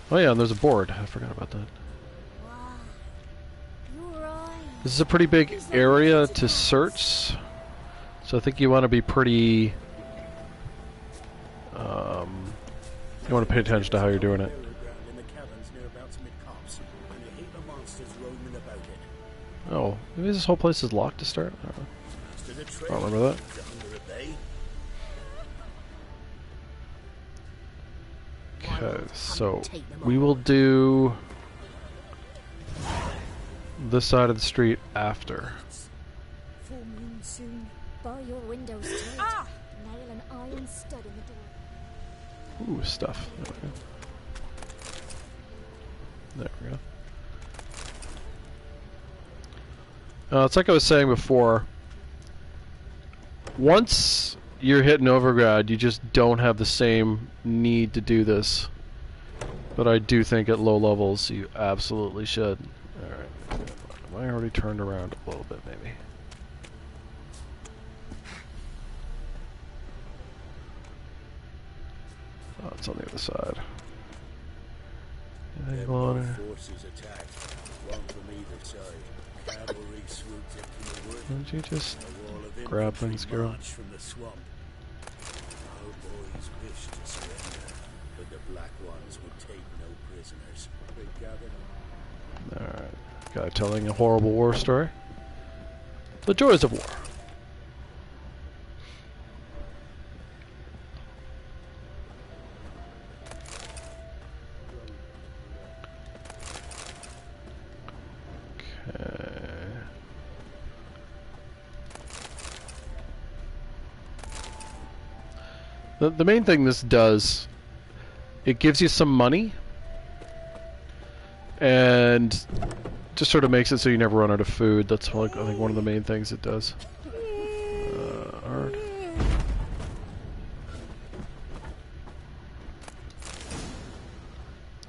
Oh yeah, and there's a board. I forgot about that. This is a pretty big area to search, so I think you want to be pretty... you want to pay attention to how you're doing it. Oh, maybe this whole place is locked to start? I don't remember that. Okay, so we will do this side of the street after. Full moon soon. Bar your windows tight. Nail an iron stud in the door. Ooh, stuff. There we go. It's like I was saying before. Once you're hitting Novigrad, you just don't have the same need to do this. But I do think at low levels, you absolutely should. Alright. Am I already turned around a little bit, maybe? Oh, it's on the other side. Anything on here? Forces attacked, one from either side. Cavalry swooped into the wood. Don't you just grab things, girl? From the swamp. Our boys wished to surrender, but the black ones would take no prisoners. They gathered. Alright. Guy telling a horrible war story. The joys of war. The main thing this does, it gives you some money, and just sort of makes it so you never run out of food. That's like I think one of the main things it does. Hard.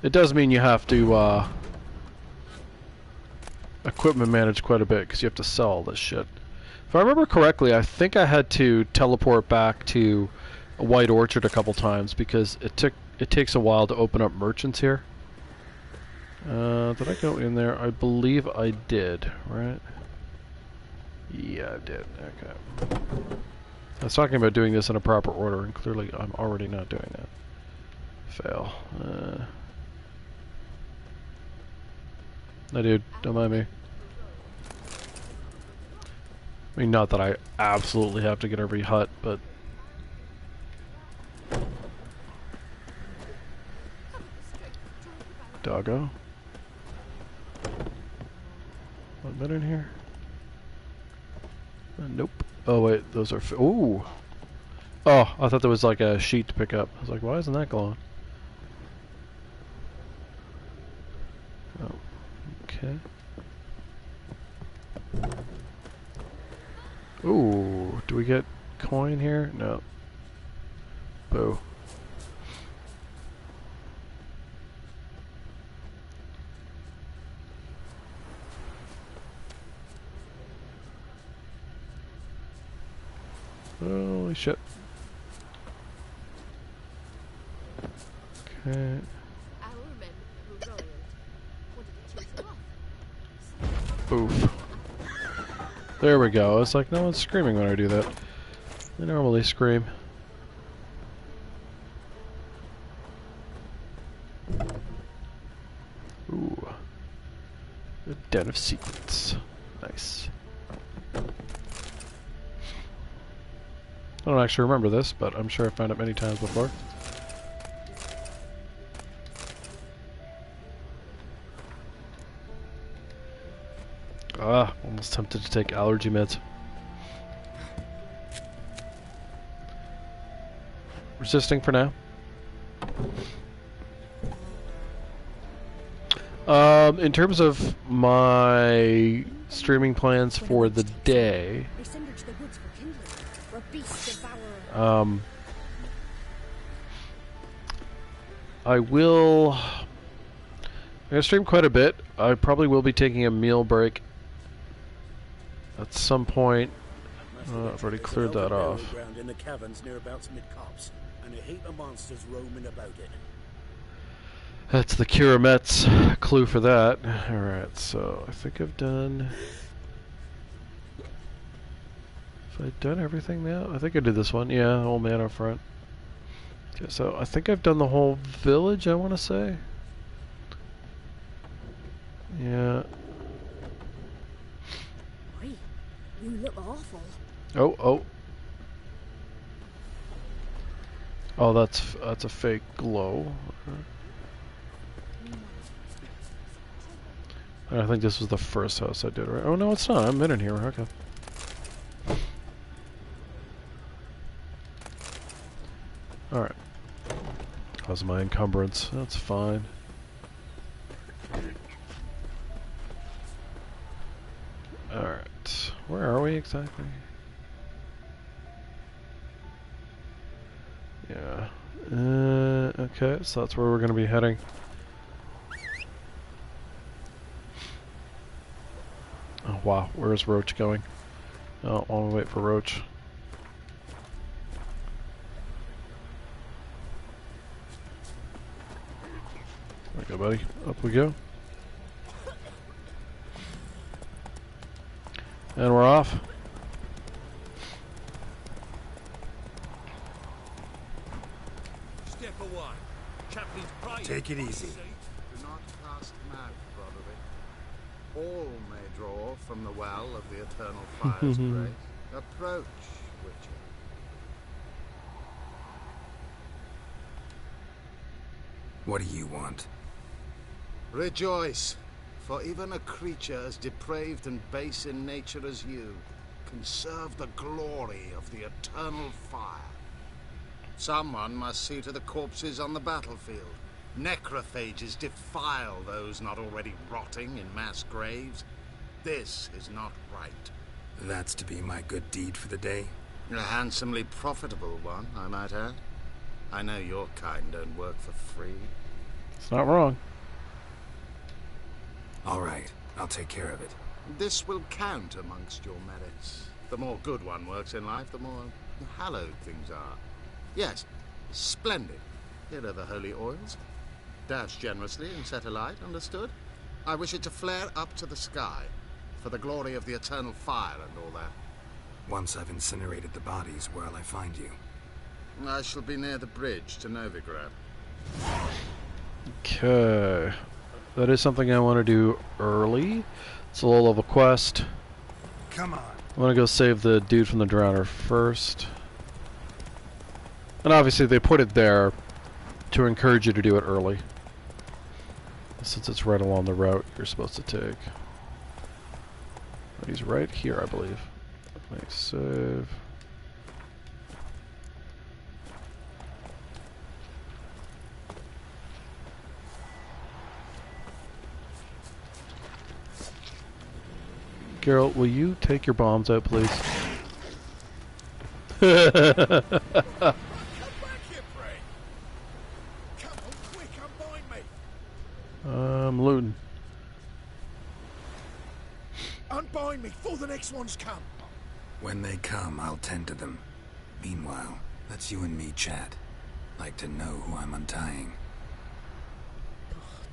It does mean you have to equipment manage quite a bit because you have to sell all this shit. If I remember correctly, I think I had to teleport back to a White Orchard a couple times because it takes a while to open up merchants here. Did I go in there? I believe I did, right? Yeah, I did. Okay. I was talking about doing this in a proper order, and clearly I'm already not doing that. Fail. No, dude, don't mind me. I mean, not that I absolutely have to get every hut, but... Doggo. What bit in here? Nope. Oh wait, those are. Ooh. Oh, I thought there was like a sheet to pick up. I was like, why isn't that glowing? Oh. Okay. Ooh. Do we get coin here? No. Boo. Holy shit. Okay. Oof. There we go. It's like no one's screaming when I do that. They normally scream. Ooh. The Den of Secrets. Nice. I don't actually remember this, but I'm sure I've found it many times before. Ah, almost tempted to take allergy meds. Resisting for now. In terms of my streaming plans for the day, I will... I'm going to stream quite a bit. I probably will be taking a meal break at some point. I've already cleared that off. Ground in the caverns nearabouts mid-copse, and a heap of monsters roaming about it. That's the Kiramet's clue for that. Alright, so I think I've done... Have I done everything now? I think I did this one. Yeah, old man up front. Okay, so I think I've done the whole village, I want to say. Yeah. Oi, you look awful. Oh. Oh, that's a fake glow. I think this was the first house I did, right? Oh no, it's not. I'm in here. Okay. All right. How's my encumbrance? That's fine. All right. Where are we exactly? Yeah. Okay, so that's where we're going to be heading. Oh, wow. Where's Roach going? Oh, I want to wait for Roach. There we go, buddy. Up we go. And we're off. Step away. Chaplain's praying. Take it easy. Do not cast mouth, Broderick. All may draw from the well of the eternal fire's grace. Approach, Witcher. What do you want? Rejoice, for even a creature as depraved and base in nature as you can serve the glory of the eternal fire. Someone must see to the corpses on the battlefield. Necrophages defile those not already rotting in mass graves. This is not right. That's to be my good deed for the day? A handsomely profitable one, I might add. I know your kind don't work for free. It's not wrong. All right, I'll take care of it. This will count amongst your merits. The more good one works in life, the more hallowed things are. Yes, splendid. Here are the holy oils. Dash generously and set alight, understood? I wish it to flare up to the sky, for the glory of the eternal fire and all that. Once I've incinerated the bodies, where'll I find you? I shall be near the bridge to Novigrad. Okay. That is something I want to do early. It's a low level quest. Come on. I want to go save the dude from the drowner first. And obviously they put it there to encourage you to do it early, since it's right along the route you're supposed to take. But he's right here, I believe. Nice save. Geralt, will you take your bombs out, please? I'm looting. Unbind me before the next ones come. When they come, I'll tend to them. Meanwhile, let's you and me chat. Like to know who I'm untying.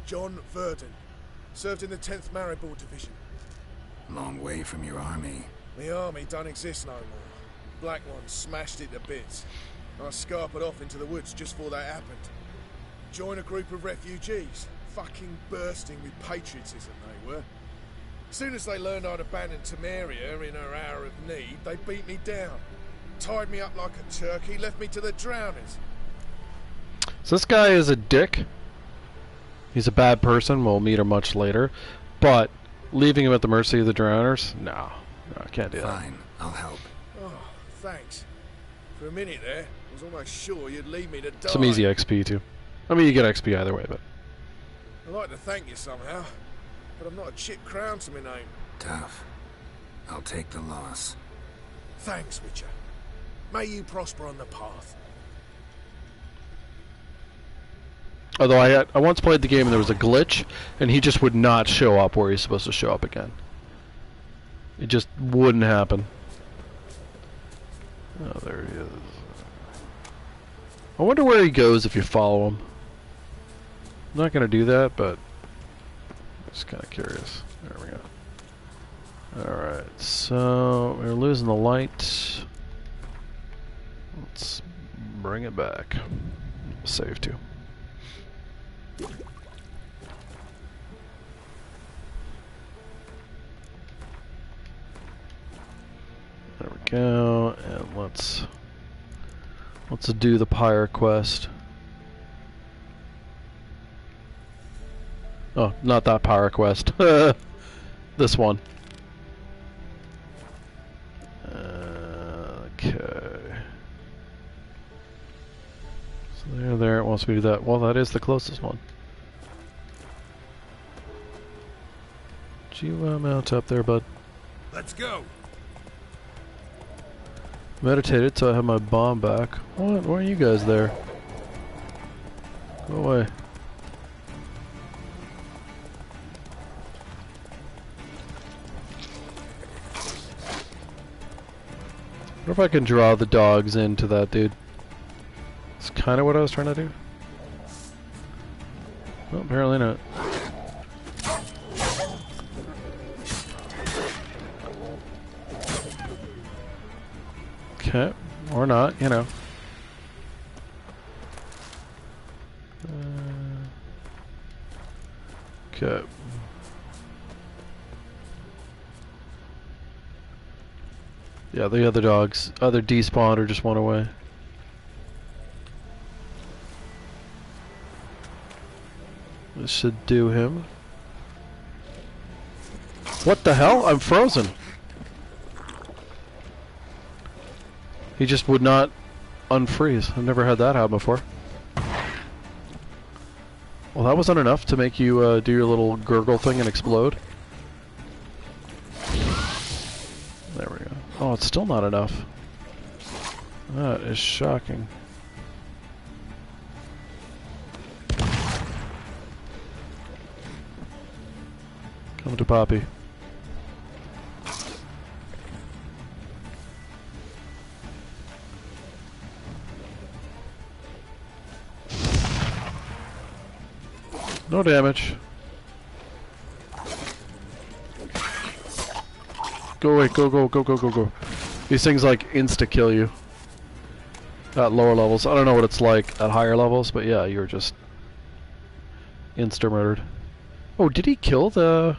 John Verdon. Served in the 10th Maribor Division. Long way from your army. The army don't exist no more. Black Ones smashed it to bits. I scarpered off into the woods just before that happened. Joined a group of refugees. Fucking bursting with patriotism they were. Soon as they learned I'd abandoned Temeria in her hour of need, they beat me down. Tied me up like a turkey, left me to the drowners. So this guy is a dick. He's a bad person. We'll meet her much later. But leaving him at the mercy of the drowners? No. I can't do that. Fine. I'll help. Oh, thanks. For a minute there, I was almost sure you'd leave me to die. Some easy XP too. I mean, you get XP either way, but... I'd like to thank you somehow, but I've not a chip crown to my name. Tough. I'll take the loss. Thanks, Witcher. May you prosper on the path. Although I once played the game and there was a glitch, and he just would not show up where he's supposed to show up again. It just wouldn't happen. Oh, there he is. I wonder where he goes if you follow him. I'm not going to do that, but I'm just kind of curious. There we go. Alright, so we're losing the light. Let's bring it back. Save too. There we go, and let's do the pyre quest. Oh, not that pyre quest. This one. Okay. So there, it wants me to do that. Well, that is the closest one. Did you mount up there, bud? Let's go. Meditated, so I have my bomb back. What? Why are you guys there? Go away. I wonder if I can draw the dogs into that dude. It's kind of what I was trying to do. Well, apparently not. Okay, or not, you know. Okay. Yeah, the other dogs either despawned or just went away. This should do him. What the hell? I'm frozen. He just would not unfreeze. I've never had that happen before. Well, that wasn't enough to make you do your little gurgle thing and explode. There we go. Oh, it's still not enough. That is shocking. Come to Poppy. No damage. Go away, go, go, go, go, go, go. These things like insta-kill you at lower levels. I don't know what it's like at higher levels, but yeah, you're just insta-murdered. Oh, did he kill the...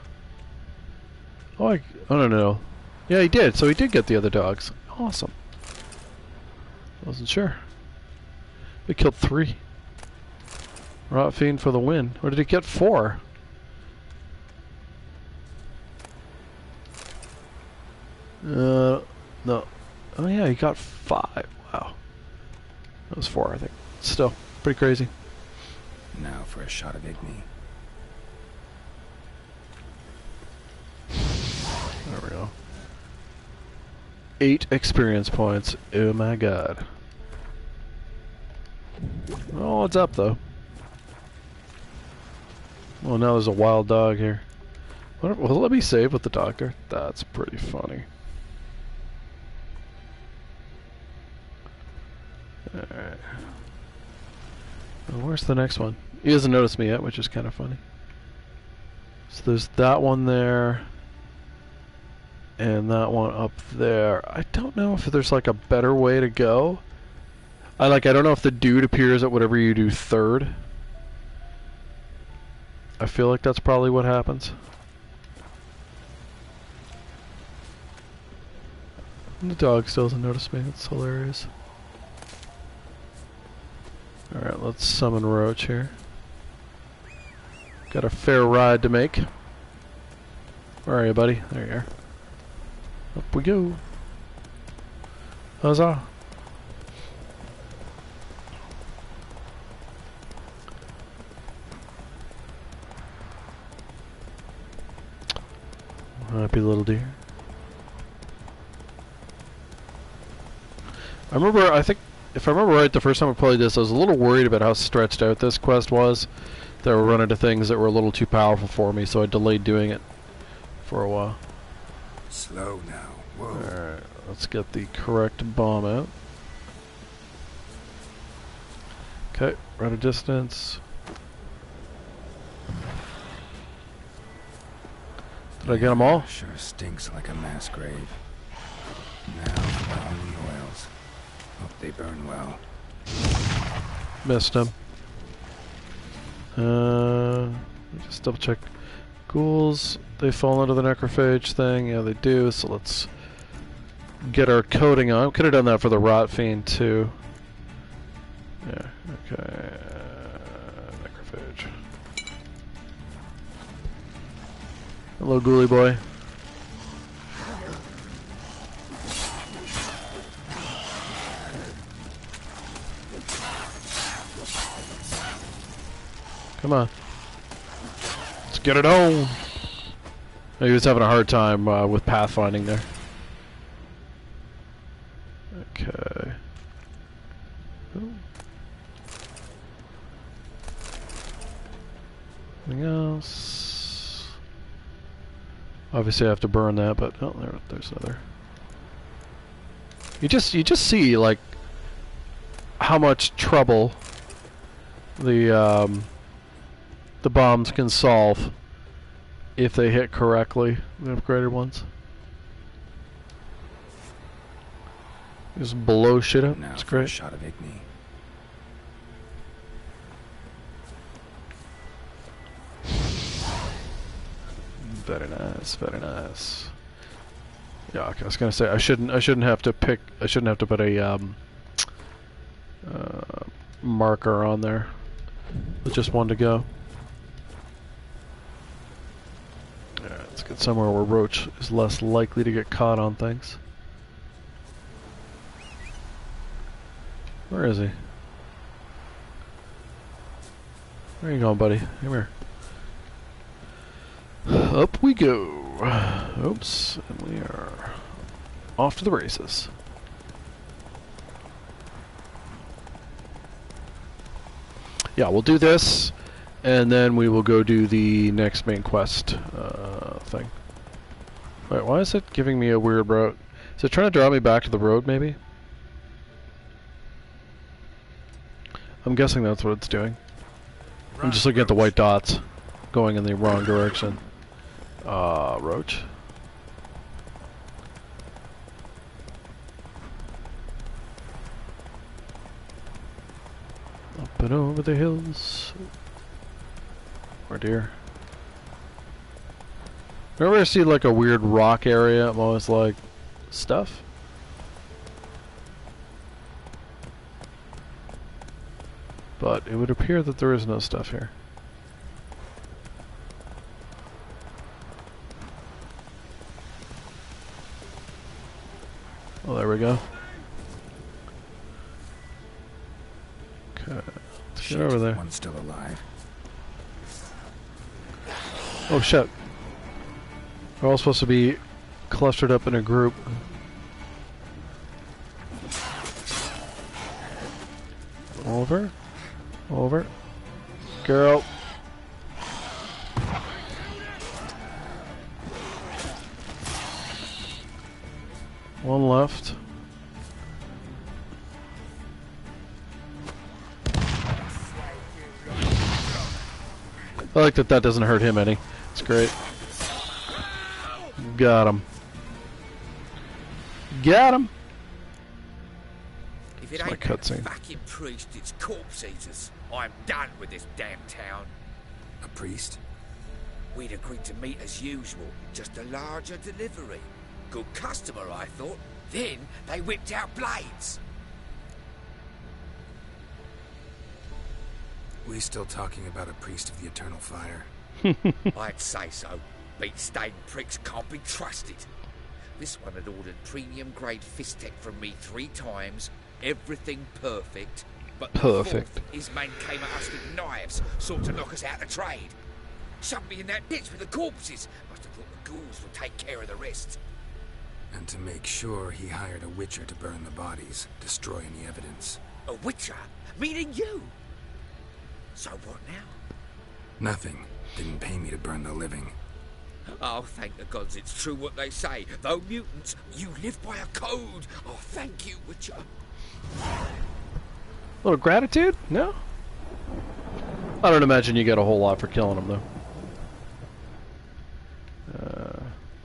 Oh, I don't know. Yeah, he did, so he did get the other dogs. Awesome. Wasn't sure. We killed 3. Rot Fiend for the win. Or did he get 4? No. Oh yeah, he got 5. Wow. That was 4, I think. Still, pretty crazy. Now for a shot of Igni. There we go. 8 experience points. Oh my god. Oh, it's up though. Well, now there's a wild dog here. Well, let me save with the doctor. That's pretty funny. Alright. Well, where's the next one? He hasn't noticed me yet, which is kind of funny. So there's that one there. And that one up there. I don't know if there's like a better way to go. I don't know if the dude appears at whatever you do third. I feel like that's probably what happens. And the dog still doesn't notice me. It's hilarious. Alright, let's summon Roach here. Got a fair ride to make. Where are you, buddy? There you are. Up we go. Huzzah. Happy little deer. I remember, I think if I remember right, the first time I played this, I was a little worried about how stretched out this quest was. That I would run into things that were a little too powerful for me, so I delayed doing it for a while. Slow now. Whoa. Alright, let's get the correct bomb out. Okay, run a distance. Did I get them all? Sure stinks like a mass grave. Now for the holy oils. Hope they burn well. Missed him. Let me just double check. Ghouls, they fall into the necrophage thing. Yeah, they do. So let's get our coating on. Could have done that for the rot fiend too. Yeah. Okay. Necrophage. Hello, ghoulie boy. Come on. Let's get it on. He was having a hard time with pathfinding there. Okay. Ooh. Anything else? Obviously I have to burn that, but oh, there's another. You just see like how much trouble the bombs can solve if they hit correctly, the upgraded ones. Just blow shit up. Now it's for a great. shot of Igni. Very nice, very nice. Yeah, okay, I was gonna say I shouldn't have to put a marker on there. With just one to go. Alright, let's get somewhere where Roach is less likely to get caught on things. Where is he? Where are you going, buddy? Come here. Up we go. Oops, and we are off to the races. Yeah, we'll do this, and then we will go do the next main quest thing. Wait, why is it giving me a weird route? Is it trying to draw me back to the road, maybe? I'm guessing that's what it's doing. I'm just looking at the white dots going in the wrong direction. Roach. Up and over the hills. Oh dear. Whenever I see like a weird rock area, I'm always like, stuff? But it would appear that there is no stuff here. Oh, there we go. Okay, let's get over there. One's still alive. Oh shit. We're all supposed to be clustered up in a group. Over. Over. Girl. One left. I like that doesn't hurt him any. It's great. Got him. Got him. If it It's my ain't that cutscene. fucking priest, it's corpse eaters. I'm done with this damn town. A priest? We'd agreed to meet as usual, just a larger delivery. Good customer, I thought. Then they whipped out blades. We still talking about a priest of the eternal fire? I'd say so. Beat-stained pricks can't be trusted. This one had ordered premium-grade fist tech from me 3 times. Everything perfect. But the Perfect. fourth, his men came at us with knives, sought to knock us out of trade. Shoved me in that ditch with the corpses. Must have thought the ghouls would take care of the rest. And to make sure, he hired a witcher to burn the bodies, destroy any evidence. A witcher? Meaning you? So what now? Nothing. Didn't pay me to burn the living. Oh, thank the gods it's true what they say. Though mutants, you live by a code. Oh, thank you, Witcher. A little gratitude? No? I don't imagine you get a whole lot for killing him, though.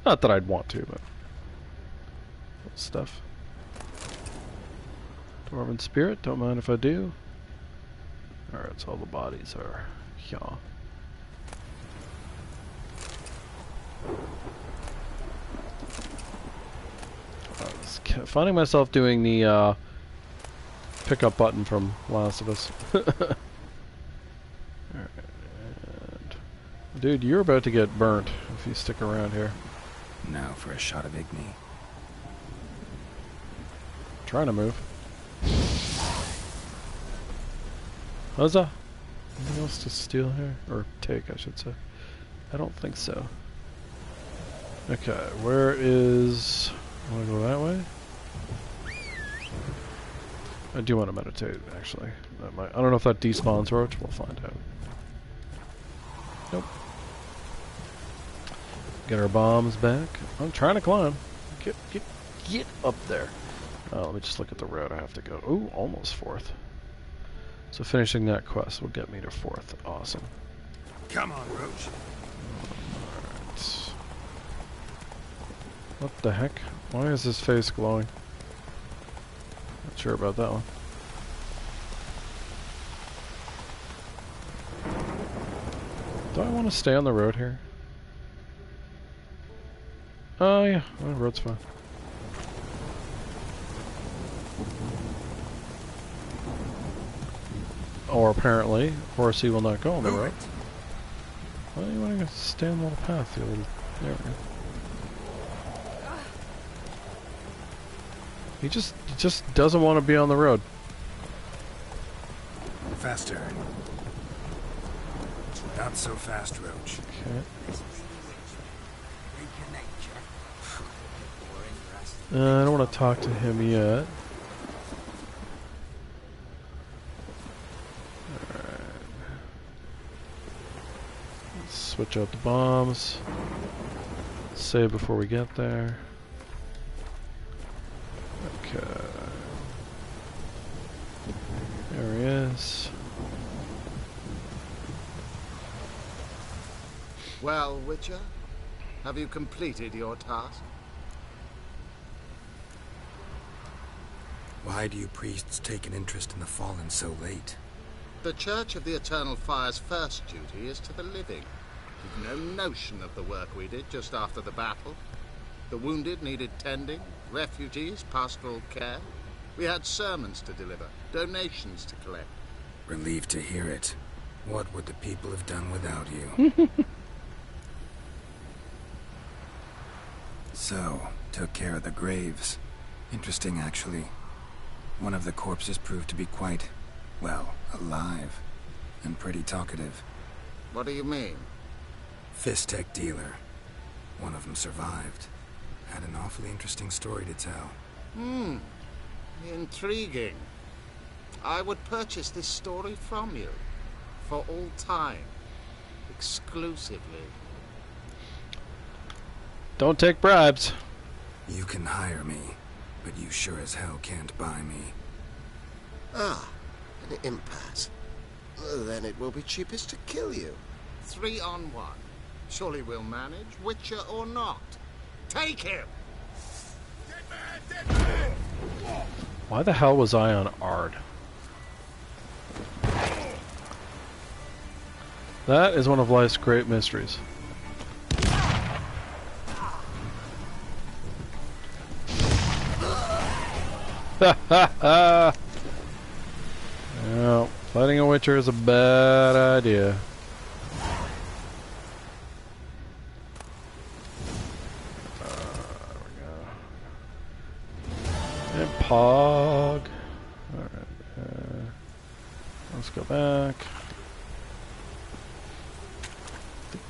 Not that I'd want to, but... stuff. Dwarven spirit, don't mind if I do. Alright, so all the bodies are... yeah. Finding myself doing the pickup button from Last of Us. Alright, and dude, you're about to get burnt if you stick around here. Now for a shot of Igni. Trying to move. Huzzah! Anything else to steal here? Or take, I should say. I don't think so. Okay, where is... I want to go that way? I do want to meditate, actually. That might, I don't know if that despawns roach. We'll find out. Nope. Get our bombs back. I'm trying to climb. Get up there. Let me just look at the road I have to go. Ooh, almost 4th. So finishing that quest will get me to 4th. Awesome. Come on, Roach. Alright. What the heck? Why is his face glowing? Not sure about that one. Do I want to stay on the road here? Oh yeah, the road's fine. Or apparently, Horsey will not go on the road. Why do you want to stay on the little path? There we go. He just doesn't want to be on the road. Faster. Not so fast, Roach. Okay. I don't want to talk to him yet. Alright. Let's switch out the bombs. Save before we get there. Okay. There he is. Well, Witcher, have you completed your task? Why do you priests take an interest in the fallen so late? The Church of the Eternal Fire's first duty is to the living. You've no notion of the work we did just after the battle. The wounded needed tending, refugees, pastoral care. We had sermons to deliver, donations to collect. Relieved to hear it. What would the people have done without you? So, took care of the graves. Interesting, actually. One of the corpses proved to be quite, well, alive. And pretty talkative. What do you mean? Fistech dealer. One of them survived. Had an awfully interesting story to tell. Intriguing. I would purchase this story from you. For all time. Exclusively. Don't take bribes. You can hire me, but you sure as hell can't buy me. Ah, an impasse. Then it will be cheapest to kill you. 3 on 1. Surely we'll manage, Witcher or not. Take him! Why the hell was I on Ard? That is one of life's great mysteries. No, fighting a Witcher is a bad idea. There we go. And Pog. Alright, let's go back.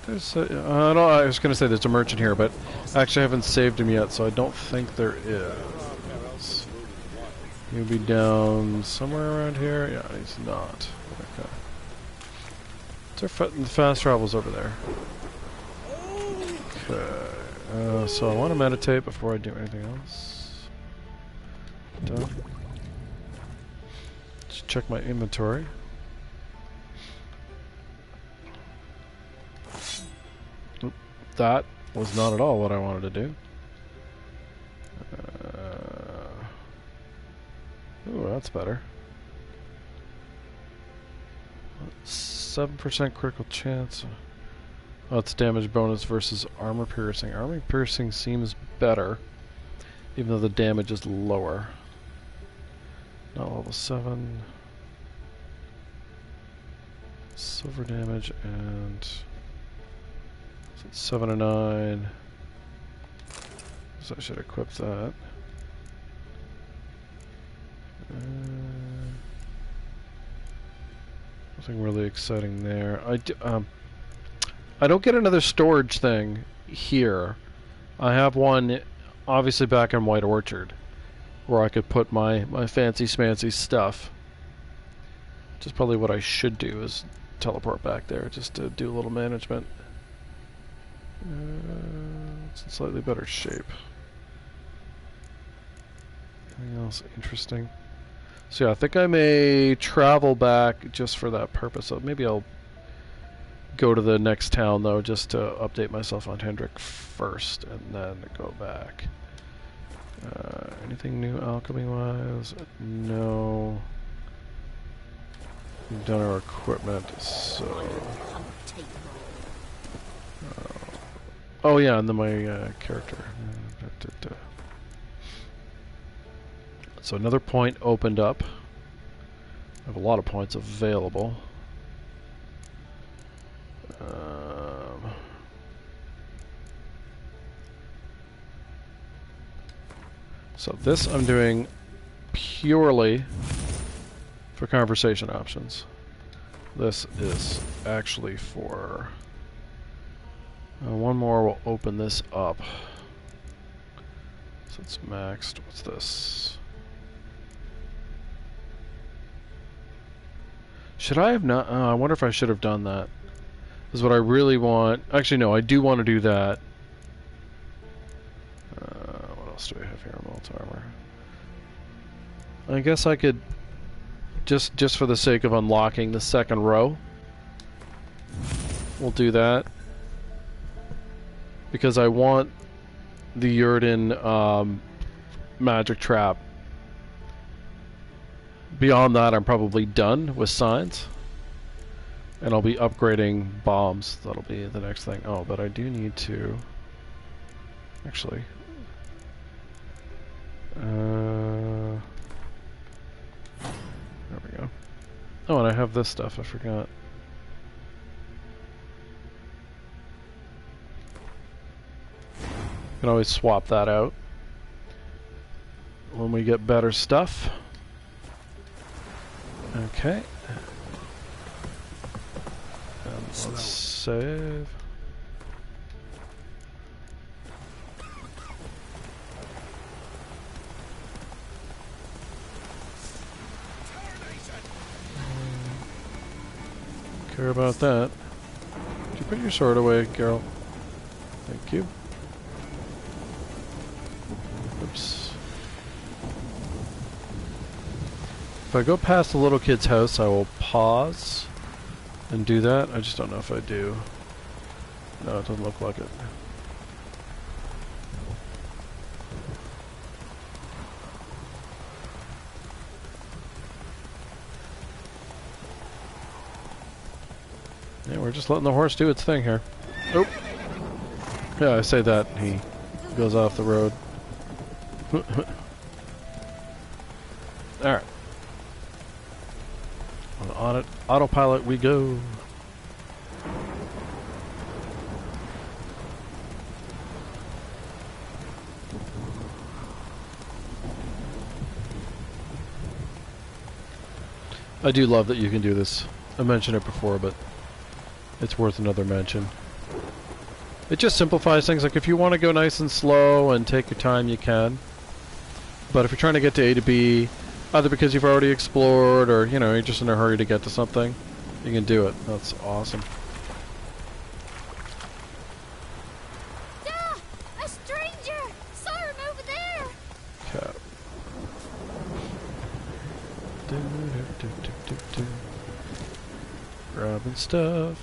There's I was going to say there's a merchant here, but I actually haven't saved him yet, so I don't think there is. He'll be down somewhere around here. Yeah, he's not. Okay. The fast travel's over there. Okay. So I want to meditate before I do anything else. Done. Just check my inventory. Oop, that was not at all what I wanted to do. Ooh, that's better. 7% critical chance. Oh, it's damage bonus versus armor piercing. Armor piercing seems better, even though the damage is lower. Not level 7. Silver damage and 7 and 9. So I should equip that. Nothing really exciting there. I don't get another storage thing here. I have one, obviously, back in White Orchard, where I could put my fancy smancy stuff. Which is probably what I should do, is teleport back there, just to do a little management. It's in slightly better shape. Anything else interesting? So yeah, I think I may travel back just for that purpose. So maybe I'll go to the next town, though, just to update myself on Hendrik first, and then go back. Anything new alchemy-wise? No. We've done our equipment, so... oh yeah, and then my character. So another point opened up. I have a lot of points available. So this I'm doing purely for conversation options. This is actually for... one more will open this up. So it's maxed. What's this? Should I have not? I wonder if I should have done that. This is what I really want. Actually, no, I do want to do that. What else do we have here? Multi-armor. I guess I could, just for the sake of unlocking the second row, we'll do that. Because I want the Yurden magic trap. Beyond that, I'm probably done with signs. And I'll be upgrading bombs. That'll be the next thing. Oh, but I do need to... Actually... there we go. Oh, and I have this stuff. I forgot. Can always swap that out when we get better stuff. Okay. And let's save. Care about that. Did you put your sword away, Carol? Thank you. Oops. If I go past the little kid's house, I will pause and do that. I just don't know if I do. No, it doesn't look like it. Yeah, we're just letting the horse do its thing here. Oh! Yeah, I say that, he goes off the road. Alright. On it, autopilot we go. I do love that you can do this. I mentioned it before, but it's worth another mention. It just simplifies things. Like if you want to go nice and slow and take your time, you can. But if you're trying to get to A to B, Either because you've already explored, or you know, you're just in a hurry to get to something. You can do it. That's awesome. Ah! A stranger! Siren over there! Cat. Grabbing stuff.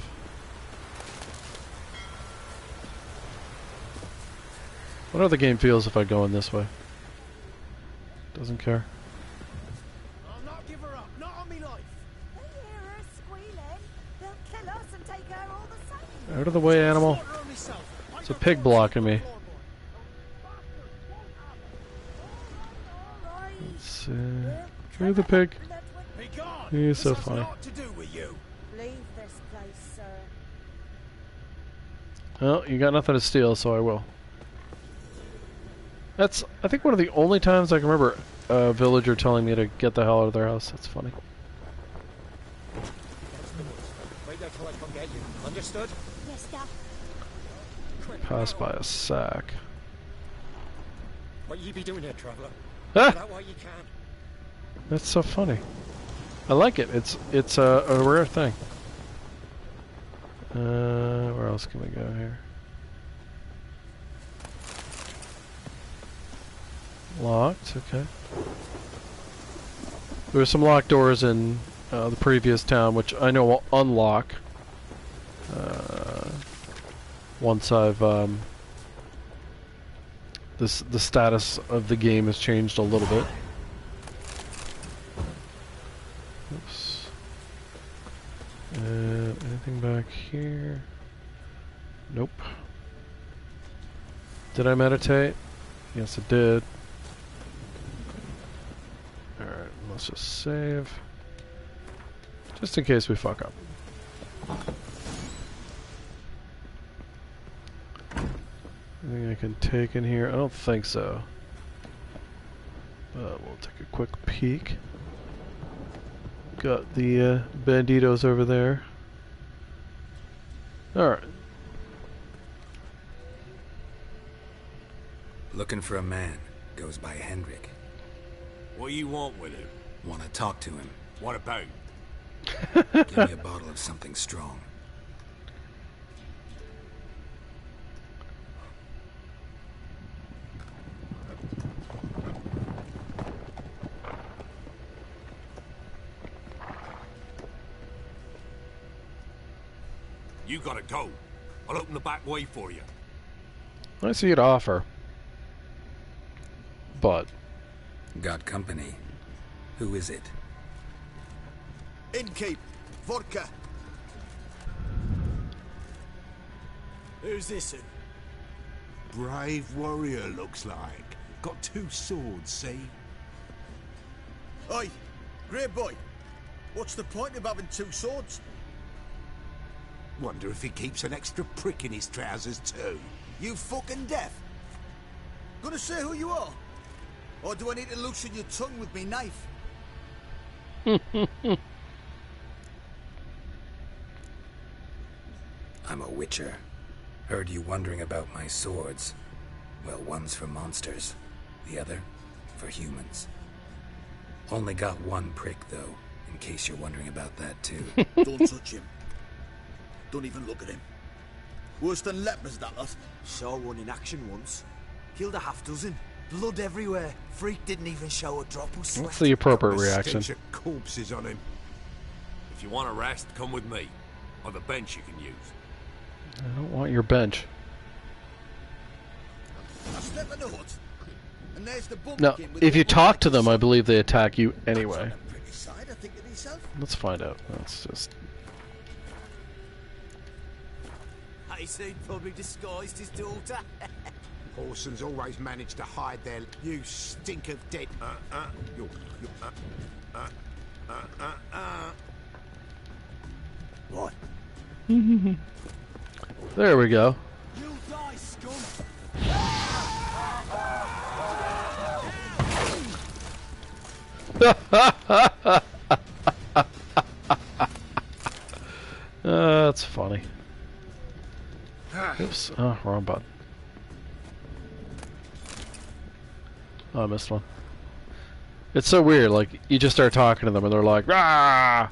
What other game feels if I go in this way? Doesn't care. I'll not give her up, not on me life. They hear her squealing. They'll kill us and take her all the same. Out of the way, animal. It's a pig blocking me. Let's see. Look at the pig. He's so funny. Leave this place, sir. Well, you got nothing to steal, so I will. That's, I think, one of the only times I can remember a villager telling me to get the hell out of their house. That's funny. Wait there till I come get you. Understood? Yes, Dad. Pass by a sack. What you be doing here, traveller? Ah! That why you can. That's so funny. I like it. It's a rare thing. Where else can we go here? Locked. Okay. There were some locked doors in the previous town, which I know will unlock once I've the status of the game has changed a little bit. Oops. Anything back here? Nope. Did I meditate? Yes, I did. Alright, let's just save. Just in case we fuck up. Anything I can take in here? I don't think so. But we'll take a quick peek. Got the banditos over there. Alright. Looking for a man. Goes by Hendrik. What you want with him? Want to talk to him. What about? Give me a bottle of something strong. You gotta go. I'll open the back way for you. I see it offer. But got company. Who is it? Innkeep, vodka. Who's this? Brave warrior, looks like. Got 2 swords, see? Oi, great boy. What's the point of having 2 swords? Wonder if he keeps an extra prick in his trousers too. You fucking deaf? Gonna say who you are? Or do I need to loosen your tongue with me knife? I'm a witcher. Heard you wondering about my swords. Well, one's for monsters, the other for humans. Only got 1 prick, though, in case you're wondering about that, too. Don't touch him. Don't even look at him. Worse than lepers, that lot. Saw one in action once. Killed a half dozen. Blood everywhere. Freak didn't even show a drop of sweat. what's the appropriate reaction? Stench of corpses on him. If you want a rest, come with me. Or the bench you can use. I don't want your bench. I step in the hut. And there's the No, if you talk to them, I believe they attack you anyway. side, I think of himself. Let's find out. Let's just... I see, probably disguised his daughter. Orson's always managed to hide their... You stink of dead... What? There we go. You die, scum! That's funny. Oops. Oh, wrong button. Oh, I missed one. It's so weird, like, you just start talking to them and they're like, "Ah!"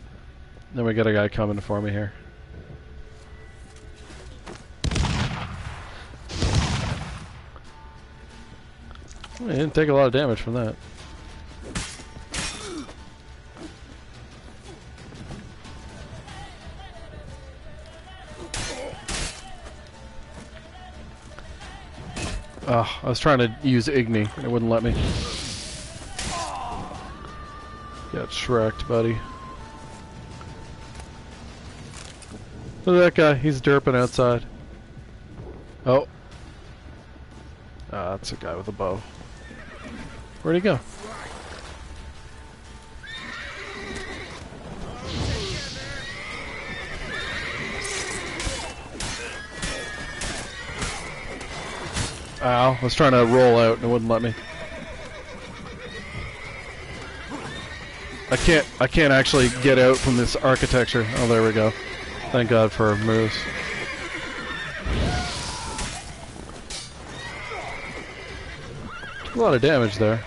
Then we got a guy coming for me here. I didn't take a lot of damage from that. Oh, I was trying to use Igni, and it wouldn't let me. Got shreked, buddy. Look at that guy, he's derping outside. Oh. That's a guy with a bow. Where'd he go? Ow, I was trying to roll out and it wouldn't let me. I can't actually get out from this architecture. Oh, there we go. Thank God for moves. A lot of damage there.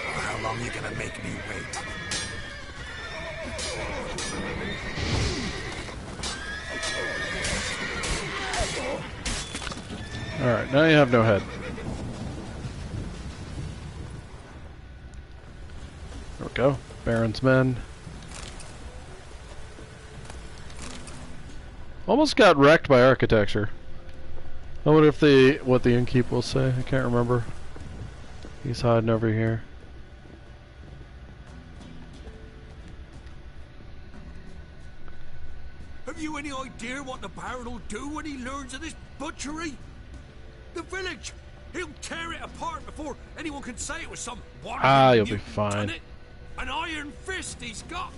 How long are you gonna make me wait? Alright, now you have no head. There we go. Baron's men. Almost got wrecked by architecture. I wonder if what the innkeep will say. I can't remember. He's hiding over here. Have you any idea what the Baron will do when he learns of this butchery? The village! He'll tear it apart before anyone can say it was some wandering you'll be mutant fine. done it. An iron fist he's got!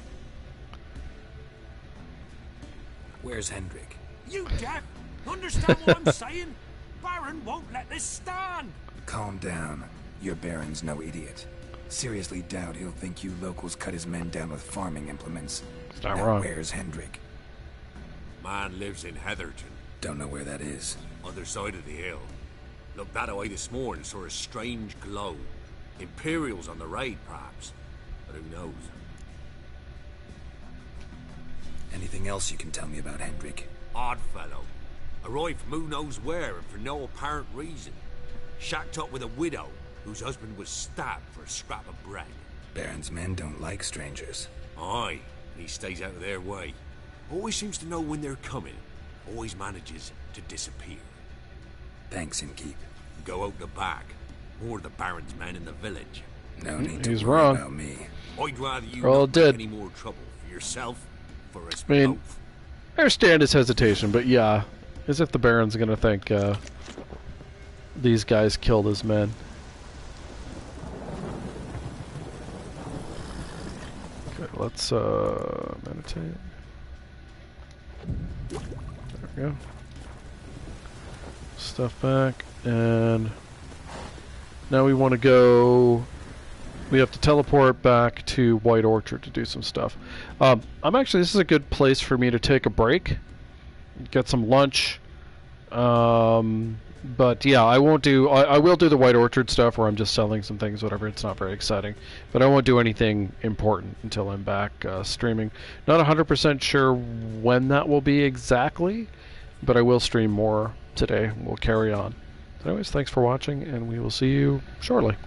Where's Hendrik? You deaf? Understand what I'm saying? Baron won't let this stand! Calm down. Your Baron's no idiot. Seriously doubt he'll think you locals cut his men down with farming implements. It's not now, wrong. Where's Hendrik? Man lives in Heatherton. Don't know where that is. Other side of the hill. Looked that away this morning, saw a strange glow. Imperials on the raid, perhaps. But who knows? Anything else you can tell me about Hendrik? Odd fellow. Arrived from who knows where and for no apparent reason. Shacked up with a widow whose husband was stabbed for a scrap of bread. Baron's men don't like strangers. Aye, and he stays out of their way. Always seems to know when they're coming. Always manages to disappear. Thanks, Innkeep. Go out the back. More of the Baron's men in the village. No need to He's worry wrong. about me. I'd rather you We're all not dead. make any more trouble for yourself, for us I mean, both. I understand his hesitation, but yeah, as if the Baron's gonna think these guys killed his men. Okay, let's meditate. There we go. Stuff back, and now we want to go. We have to teleport back to White Orchard to do some stuff. This is a good place for me to take a break, get some lunch. But yeah, I won't do. I will do the White Orchard stuff where I'm just selling some things, whatever. It's not very exciting, but I won't do anything important until I'm back streaming. Not 100% sure when that will be exactly, but I will stream more today. We'll carry on. So anyways, thanks for watching, and we will see you shortly.